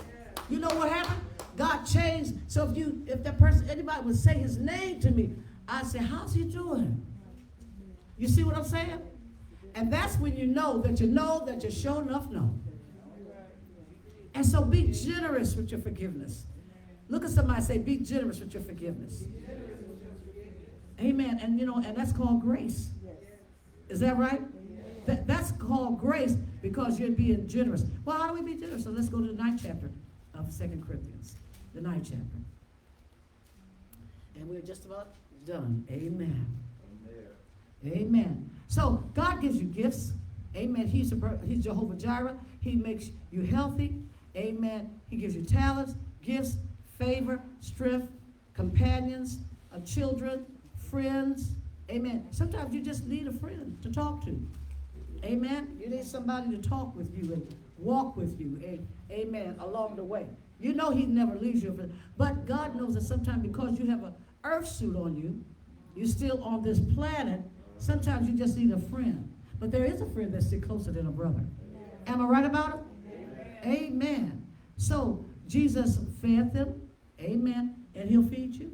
You know what happened? God changed. So if that person, anybody would say his name to me, I'd say, how's he doing? You see what I'm saying? And that's when you know that you sure enough know. And so be generous with your forgiveness. Look at somebody and say, be generous with your forgiveness. Amen. And and that's called grace. Is that right? That's called grace because you're being generous. Well, how do we be generous? So let's go to the 9th chapter of 2 Corinthians. The 9th chapter. And we're just about done. Amen. Amen. So God gives you gifts. Amen. He's Jehovah Jireh. He makes you healthy. Amen. He gives you talents, gifts, favor, strength, companions, children, friends. Amen. Sometimes you just need a friend to talk to. Amen. You need somebody to talk with you and walk with you. Amen. Along the way. You know he never leaves you. But God knows that sometimes because you have an earth suit on you, you're still on this planet, sometimes you just need a friend. But there is a friend that's still closer than a brother. Am I right about it? Amen. So Jesus fed them. Amen. And he'll feed you.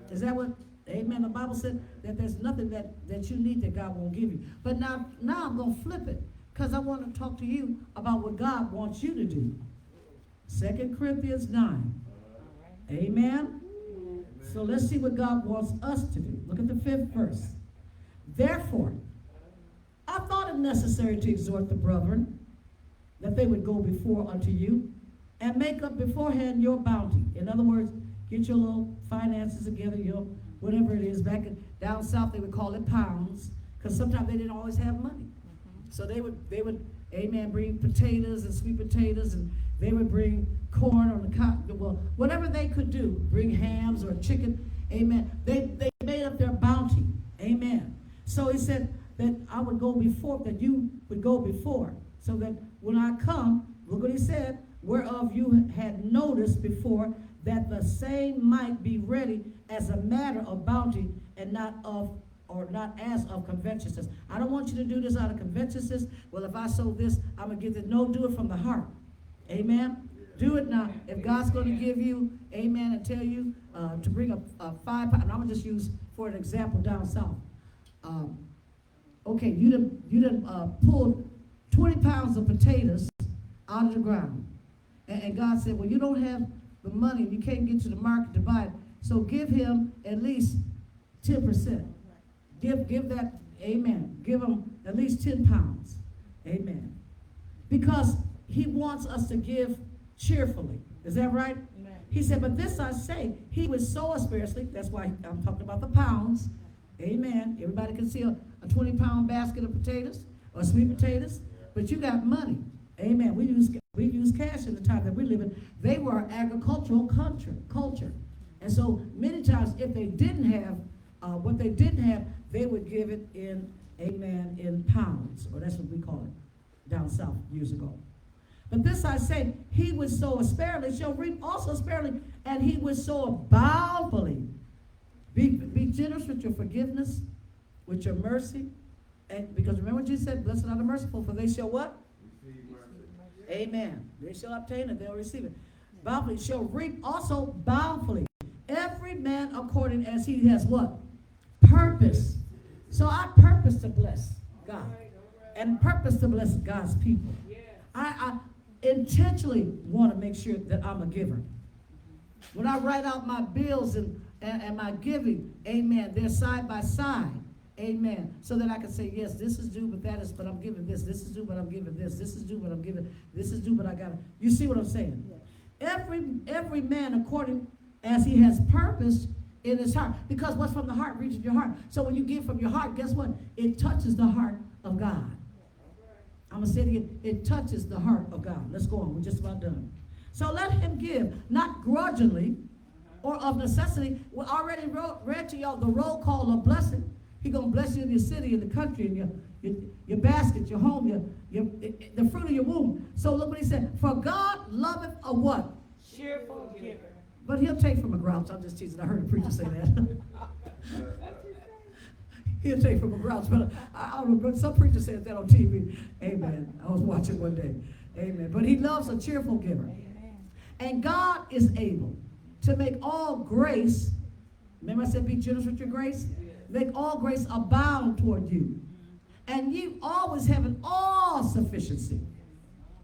Is that what? Amen. The Bible said that there's nothing that you need that God won't give you. But now I'm going to flip it because I want to talk to you about what God wants you to do. 2 Corinthians 9. Amen. So let's see what God wants us to do. Look at the 5th verse. Therefore, I thought it necessary to exhort the brethren that they would go before unto you and make up beforehand your bounty. In other words, get your little finances together, your whatever it is. Down south they would call it pounds because sometimes they didn't always have money. So they would amen, bring potatoes and sweet potatoes, and they would bring corn on the cotton, well, whatever they could do, bring hams or chicken, amen. They made up their bounty, amen. So he said that I would go before, that you would go before, so that when I come, look what he said, whereof you had noticed before, that the same might be ready as a matter of bounty and not as of covetousness. I don't want you to do this out of covetousness. Well, if I sow this, I'm going to get it. No, do it from the heart. Amen. Do it now. If God's going to give you, amen, and tell you to bring a 5 pound, and I'm going to just use for an example down south. Okay, you done pulled 20 pounds of potatoes out of the ground. And God said, well, you don't have the money. You can't get to the market to buy it. So give him at least 10%. Give that, amen. Give him at least 10 pounds. Amen. Because he wants us to give cheerfully. Is that right? Amen. He said, but this I say, he would sow sparingly. That's why I'm talking about the pounds. Amen. Everybody can see a 20-pound basket of potatoes or sweet potatoes, but you got money. Amen. We use cash in the time that we live in. They were an agricultural culture. And so many times if they didn't have what they didn't have, they would give it in, amen, in pounds, or that's what we call it down south years ago. But this I say, he would sow sparingly, shall reap also sparingly, and he would sow bountifully. Be generous with your forgiveness, with your mercy, and because remember what Jesus said, blessed are the merciful, for they shall what? Receive mercy. Amen. They shall obtain it, they'll receive it. Bountifully shall reap also bountifully. Every man according as he has what? Purpose. So I purpose to bless God and purpose to bless God's people. intentionally want to make sure that I'm a giver. When I write out my bills and my giving, amen, they're side by side. Amen. So that I can say, yes, this is due, but I'm giving this. This is due, but I'm giving this. This is due, but I'm giving. This is due, but I got it. You see what I'm saying? Every man according as he has purposed in his heart. Because what's from the heart reaches your heart. So when you give from your heart, guess what? It touches the heart of God. I'm going to say it again. It touches the heart of God. Let's go on. We're just about done. So let him give, not grudgingly or of necessity. We already read to y'all the roll call of blessing. He's going to bless you in your city, in the country, in your basket, your home, the fruit of your womb. So look what he said. For God loveth a what? Cheerful giver. But he'll take from a grouch. I'm just teasing. I heard a preacher say that. He'll take from a grouch. But I don't know, some preacher said that on TV. Amen. I was watching one day. Amen. But he loves a cheerful giver. Amen. And God is able to make all grace, remember I said be generous with your grace? Make all grace abound toward you. And you always having all sufficiency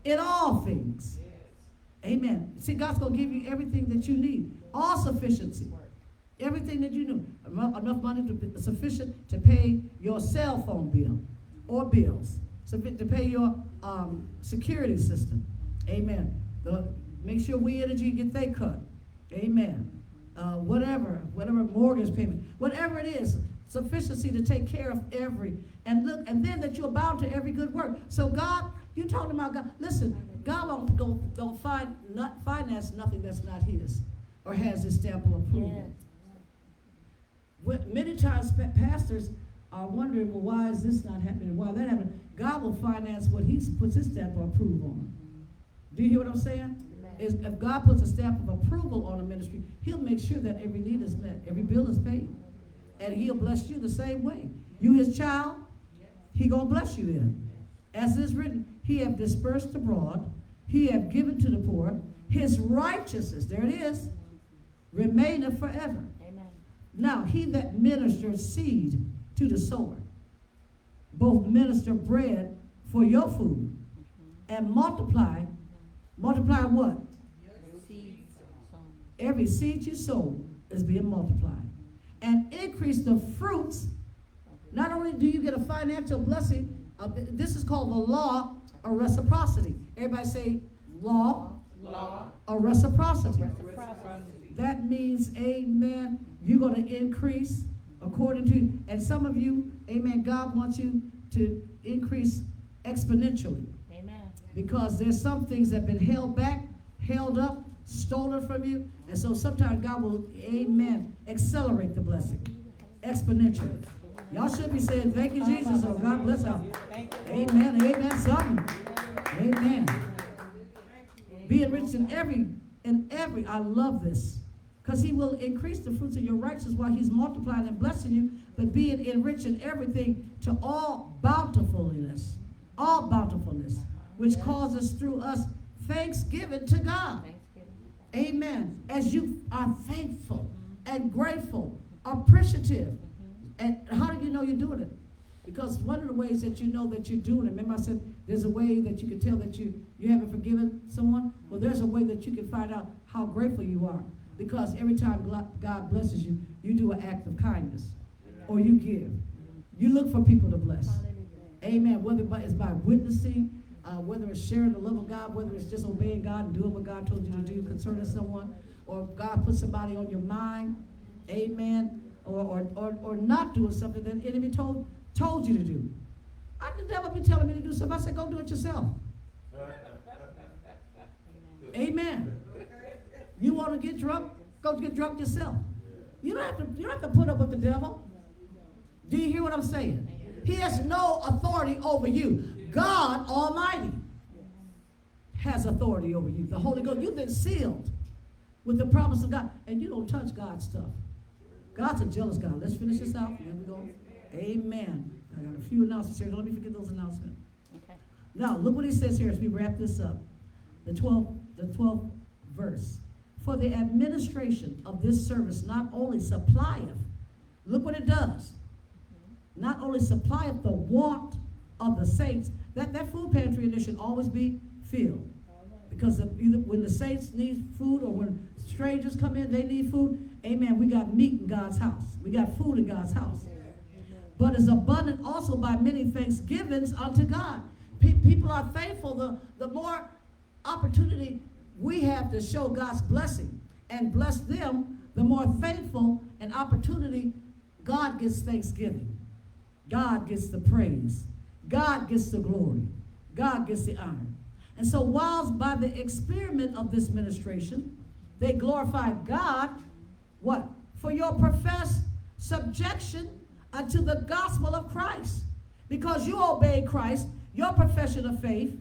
in all things. Amen. See, God's going to give you everything that you need. All sufficiency. Everything that you need. Enough money sufficient to pay your cell phone bill or bills. Sufficient to pay your security system. Amen. Make sure We Energy get they cut. Amen. Whatever mortgage payment, whatever it is, sufficiency to take care of every, and then that you're bound to every good work. So God, you talking about God, listen, God don't finance nothing that's not his or has his stamp of approval. Yes. Many times pastors are wondering, well, why is this not happening? Why that happening? God will finance what he puts his stamp of approval on. Do you hear what I'm saying? If God puts a stamp of approval on a ministry, he'll make sure that every need is met, every bill is paid. And he'll bless you the same way. You his child, he gonna bless you then. As it is written, he have dispersed abroad, he have given to the poor, his righteousness, there it is, remaineth forever. Amen. Now he that ministers seed to the sower, both minister bread for your food, and multiply what? Seeds sown. Every seed you sow is being multiplied. And increase the fruits. Not only do you get a financial blessing, this is called the law of reciprocity. Everybody say law of reciprocity. That means, amen, you're going to increase according to, and some of you, amen, God wants you to increase exponentially. Amen. Because there's some things that have been held back, held up, stolen from you. And so sometimes God will, amen, accelerate the blessing exponentially. Y'all should be saying, thank you, Jesus, or God bless us. Amen, amen, something. Amen. Be enriched in every, I love this. Because he will increase the fruits of your righteousness while he's multiplying and blessing you, but being enriched in everything to all bountifulness, which causes through us thanksgiving to God. Amen. As you are thankful and grateful, appreciative. And how do you know you're doing it? Because one of the ways that you know that you're doing it, remember I said there's a way that you can tell that you haven't forgiven someone? Well, there's a way that you can find out how grateful you are. Because every time God blesses you, you do an act of kindness. Or you give. You look for people to bless. Amen. Whether it's by witnessing, whether it's sharing the love of God, whether it's just obeying God and doing what God told you to do concerning someone, or God put somebody on your mind, amen, or not doing something that the enemy told you to do. The devil be telling me to do something. I said, go do it yourself. Amen. You want to get drunk? Go get drunk yourself. You don't have to put up with the devil. Do you hear what I'm saying? He has no authority over you. God Almighty has authority over you. The Holy Ghost, you've been sealed with the promise of God, and you don't touch God's stuff. God's a jealous God. Let's finish this out. Here we go. Amen. I got a few announcements here. Don't let me forget those announcements. Okay. Now, look what he says here as we wrap this up. The 12th verse. For the administration of this service not only supplieth, look what it does, not only supplieth the want of the saints, that food pantry in there should always be filled. Because either when the saints need food or when strangers come in, they need food. Amen. We got meat in God's house. We got food in God's house. But it's abundant also by many thanksgivings unto God. People are faithful. The more opportunity we have to show God's blessing and bless them, the more faithful and opportunity God gets thanksgiving. God gets the praise. God gets the glory. God gets the honor. And so whilst by the experiment of this ministration, they glorify God, what? For your professed subjection unto the gospel of Christ. Because you obey Christ, your profession of faith,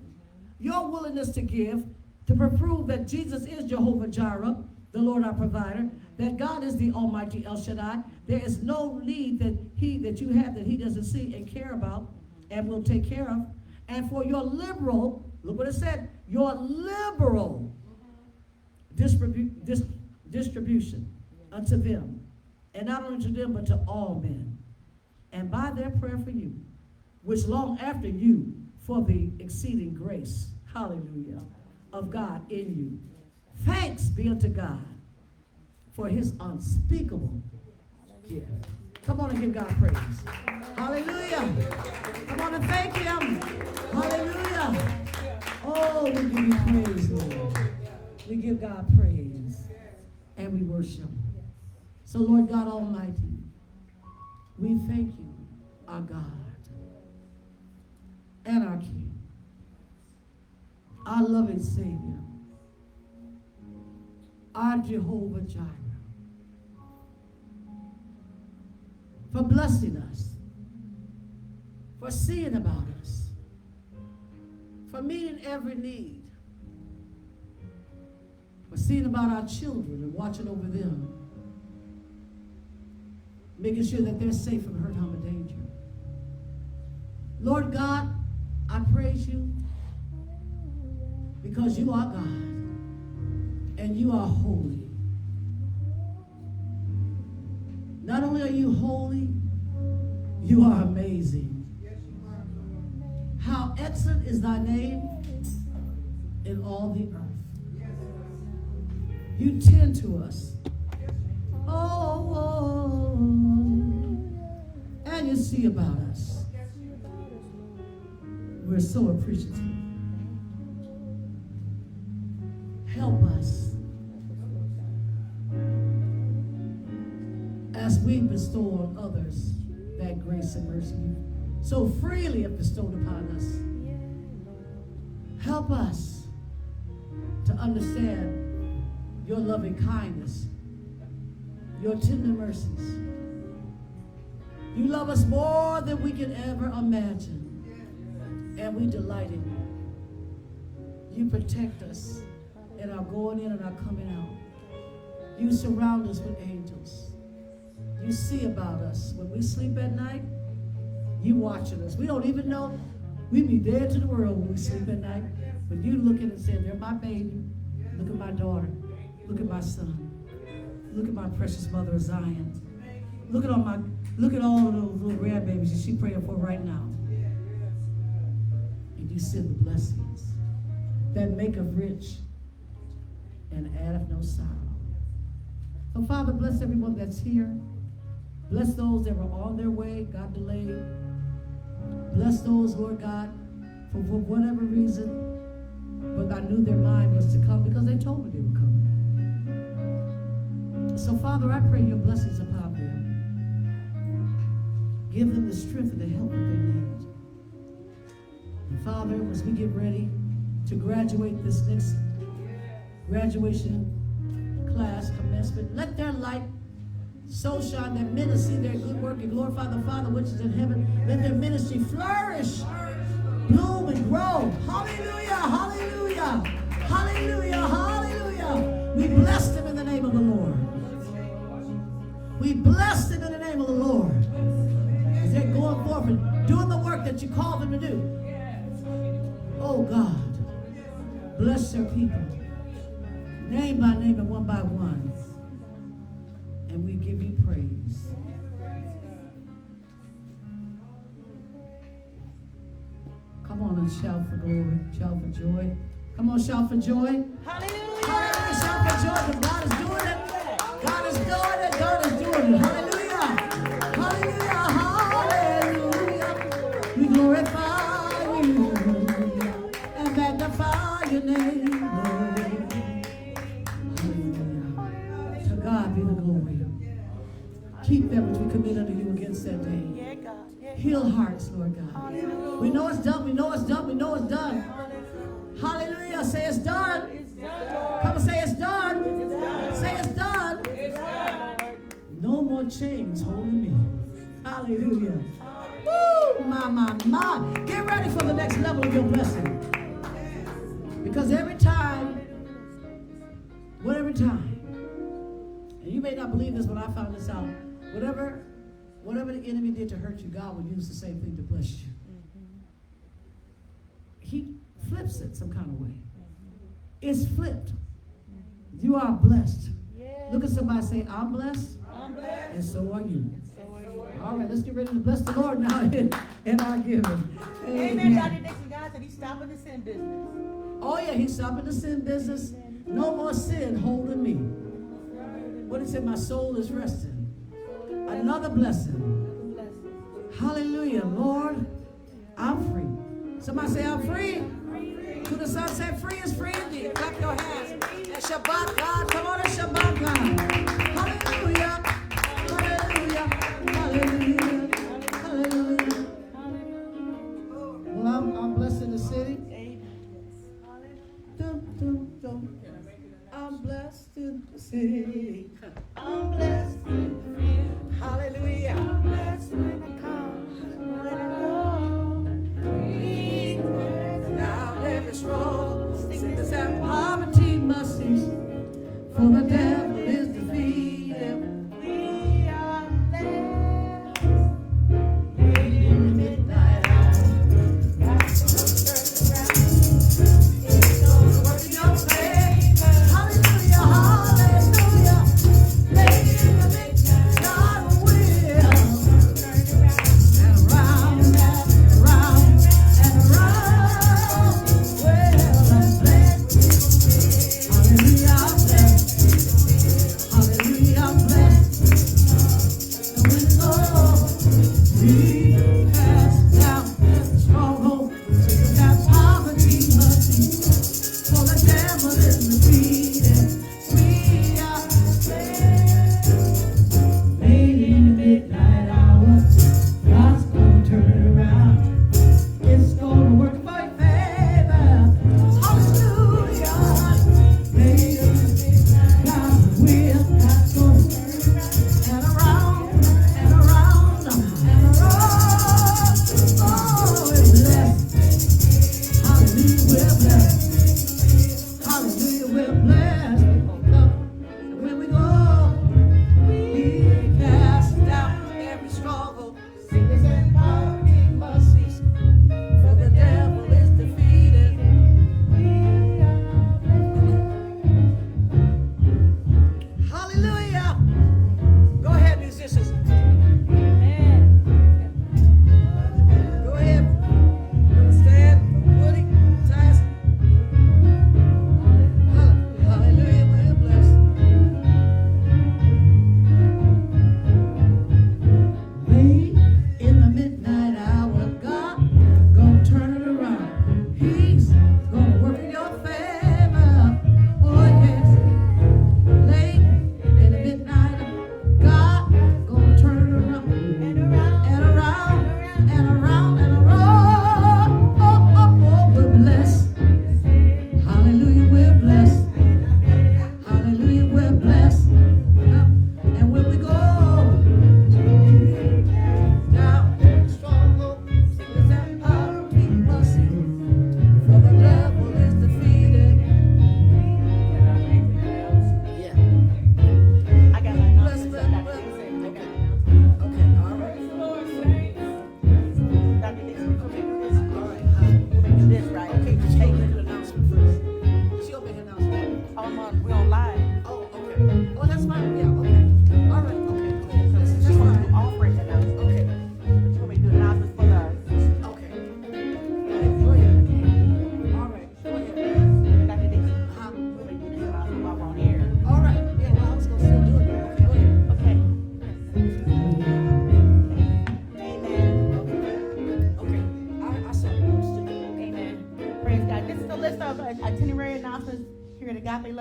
your willingness to give, to prove that Jesus is Jehovah Jireh, the Lord our provider, that God is the Almighty El Shaddai. There is no need that you have that he doesn't see and care about and will take care of. And for your liberal, look what it said, your liberal distribution unto them, and not only to them, but to all men. And by their prayer for you, which long after you, for the exceeding grace, hallelujah, of God in you. Thanks be unto God for his unspeakable gift. Come on and give God praise. Hallelujah. Come on and thank him. Hallelujah. Oh, we give you praise, Lord. We give God praise and we worship. So, Lord God Almighty, we thank you, our God and our King, our loving Savior, our Jehovah Jireh, for blessing us, for seeing about us, for meeting every need, for seeing about our children and watching over them, making sure that they're safe from hurt, harm, and danger. Lord God, I praise you because you are God and you are holy. Not only are you holy, you are amazing. How excellent is thy name in all the earth. You tend to us. Oh, and you see about us. We're so appreciative. Help us as we bestow on others that grace and mercy you so freely have bestowed upon us. Help us to understand your loving kindness, your tender mercies. You love us more than we can ever imagine, and we delight in you. You protect us in our going in and our coming out. You surround us with angels. You see about us. When we sleep at night, you watching us. We don't even know. We be dead to the world when we sleep at night. But you looking and saying, they're my baby. Look at my daughter. Look at my son. Look at my precious mother Zion. Look at all of those little grandbabies that she's praying for right now. And you send the blessings that maketh rich and addeth no sorrow. So Father, bless everyone that's here. Bless those that were on their way, got delayed. Bless those, Lord God, for whatever reason, but I knew their mind was to come because they told me they were coming. So Father, I pray your blessings upon them. Give them the strength and the help that they need. And Father, as we get ready to graduate this next graduation class commencement, let their light so shine that men will see their good work and glorify the Father which is in heaven. Let their ministry flourish, bloom, and grow. Hallelujah, hallelujah, hallelujah, hallelujah. We bless them in the name of the Lord. We bless them in the name of the Lord as they're going forth and doing the work that you called them to do. Oh God, bless your people, name by name and one by one. And we give you praise. Come on and shout for glory, shout for joy. Come on, shout for joy. Hallelujah. Hallelujah, shout for joy, because God is doing it. God is doing it. God is doing it. Hallelujah. Hallelujah. Hallelujah. We glorify you and magnify your name. Hallelujah. To God be the glory. Keep them which we commit unto you against that day. Yeah, God. Yeah. Heal hearts, Lord God. Hallelujah. We know it's done. We know it's done. We know it's done. Hallelujah. Say it's done. Come and say it's done. Say it's done. No more chains holding me. Hallelujah. Woo! My. Get ready for the next level of your blessing. Because every time, and you may not believe this, but I found this out. Whatever the enemy did to hurt you, God will use the same thing to bless you. He flips it some kind of way. It's flipped. You are blessed. Look at somebody, say, I'm blessed. I'm blessed. And so are you. All right, let's get ready to bless the Lord now in our giving. Amen. Dr. Dixon, God said he's stopping the sin business. Oh yeah, he's stopping the sin business. No more sin holding me. What he said, my soul is resting. Another blessing. Hallelujah, Lord, I'm free. Somebody say, I'm free. To the Son said, free is free indeed. Clap your hands. And Shabbat God. Come on, and Shabbat God. Hallelujah. Hallelujah. Hallelujah. Hallelujah. Well, I'm blessed in the city. Dum, dum, dum. I'm blessed in the city. I'm blessed in the field. Hallelujah. I'm blessed when I come. When I go. Down every road. Sickness and poverty must cease. For the devil is defeated.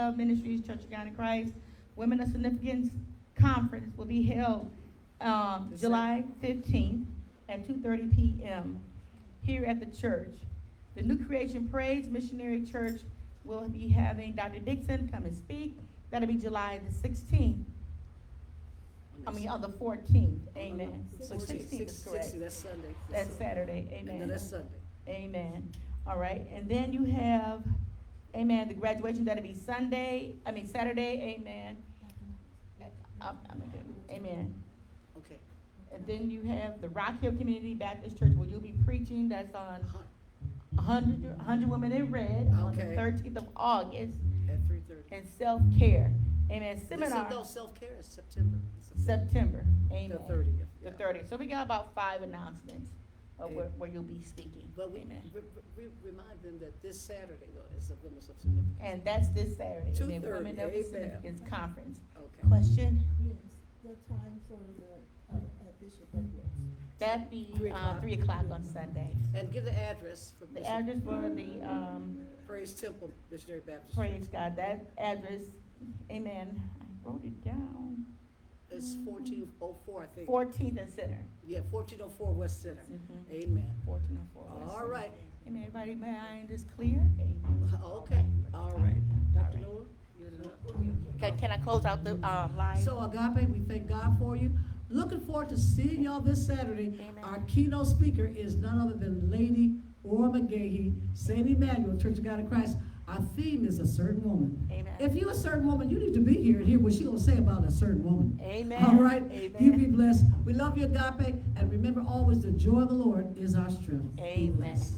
Love Ministries, Church of God in Christ, Women of Significance Conference will be held July 15th at 2:30 p.m. here at the church. The New Creation Praise Missionary Church will be having Dr. Dixon come and speak. That'll be July the 16th. On the 14th. Amen. So 16th is correct. That's Sunday. That's Saturday. And Amen. then that's Sunday. Amen. All right. And then you have, amen, the graduation. That'll be Saturday. Amen. Amen. Okay. And then you have the Rock Hill Community Baptist Church where you'll be preaching. That's on 100 Women in Red on the Okay. 13th of August. At 3:30. And self-care. Amen. Seminar. No, self-care is September. September. Amen. The 30th. The 30th. So we got about 5 announcements of Amen. where you'll be speaking. But we Amen. remind them that this Saturday, though, is the Women's of Significance. And that's this Saturday. Amen. 2:30, Women of amen. Significance Conference. Okay. Question? Yes, the time for the, at Bishop Edwards. That'd be 3 o'clock. 3 o'clock on Sunday. And give the address for The Bishop address for the Praise Temple Missionary Baptist. praise God. That address, amen. I wrote it down. It's 1404, I think. 14th and Center. Yeah, 1404 West Center. Mhm. Amen. 1404. All right. Amen. Everybody mind is clear? Amen. Okay, all right. Dr. Noah, you're the. Can I close out the line? So Agape, we thank God for you. Looking forward to seeing y'all this Saturday. Amen. Our keynote speaker is none other than Lady Ora McGahee, St. Emmanuel, Church of God in Christ. Our theme is a certain woman. Amen. If you're a certain woman, you need to be here and hear what she's gonna say about a certain woman. Amen. All right? Amen. You be blessed. We love you, Agape, and remember always the joy of the Lord is our strength. Be Amen. blessed.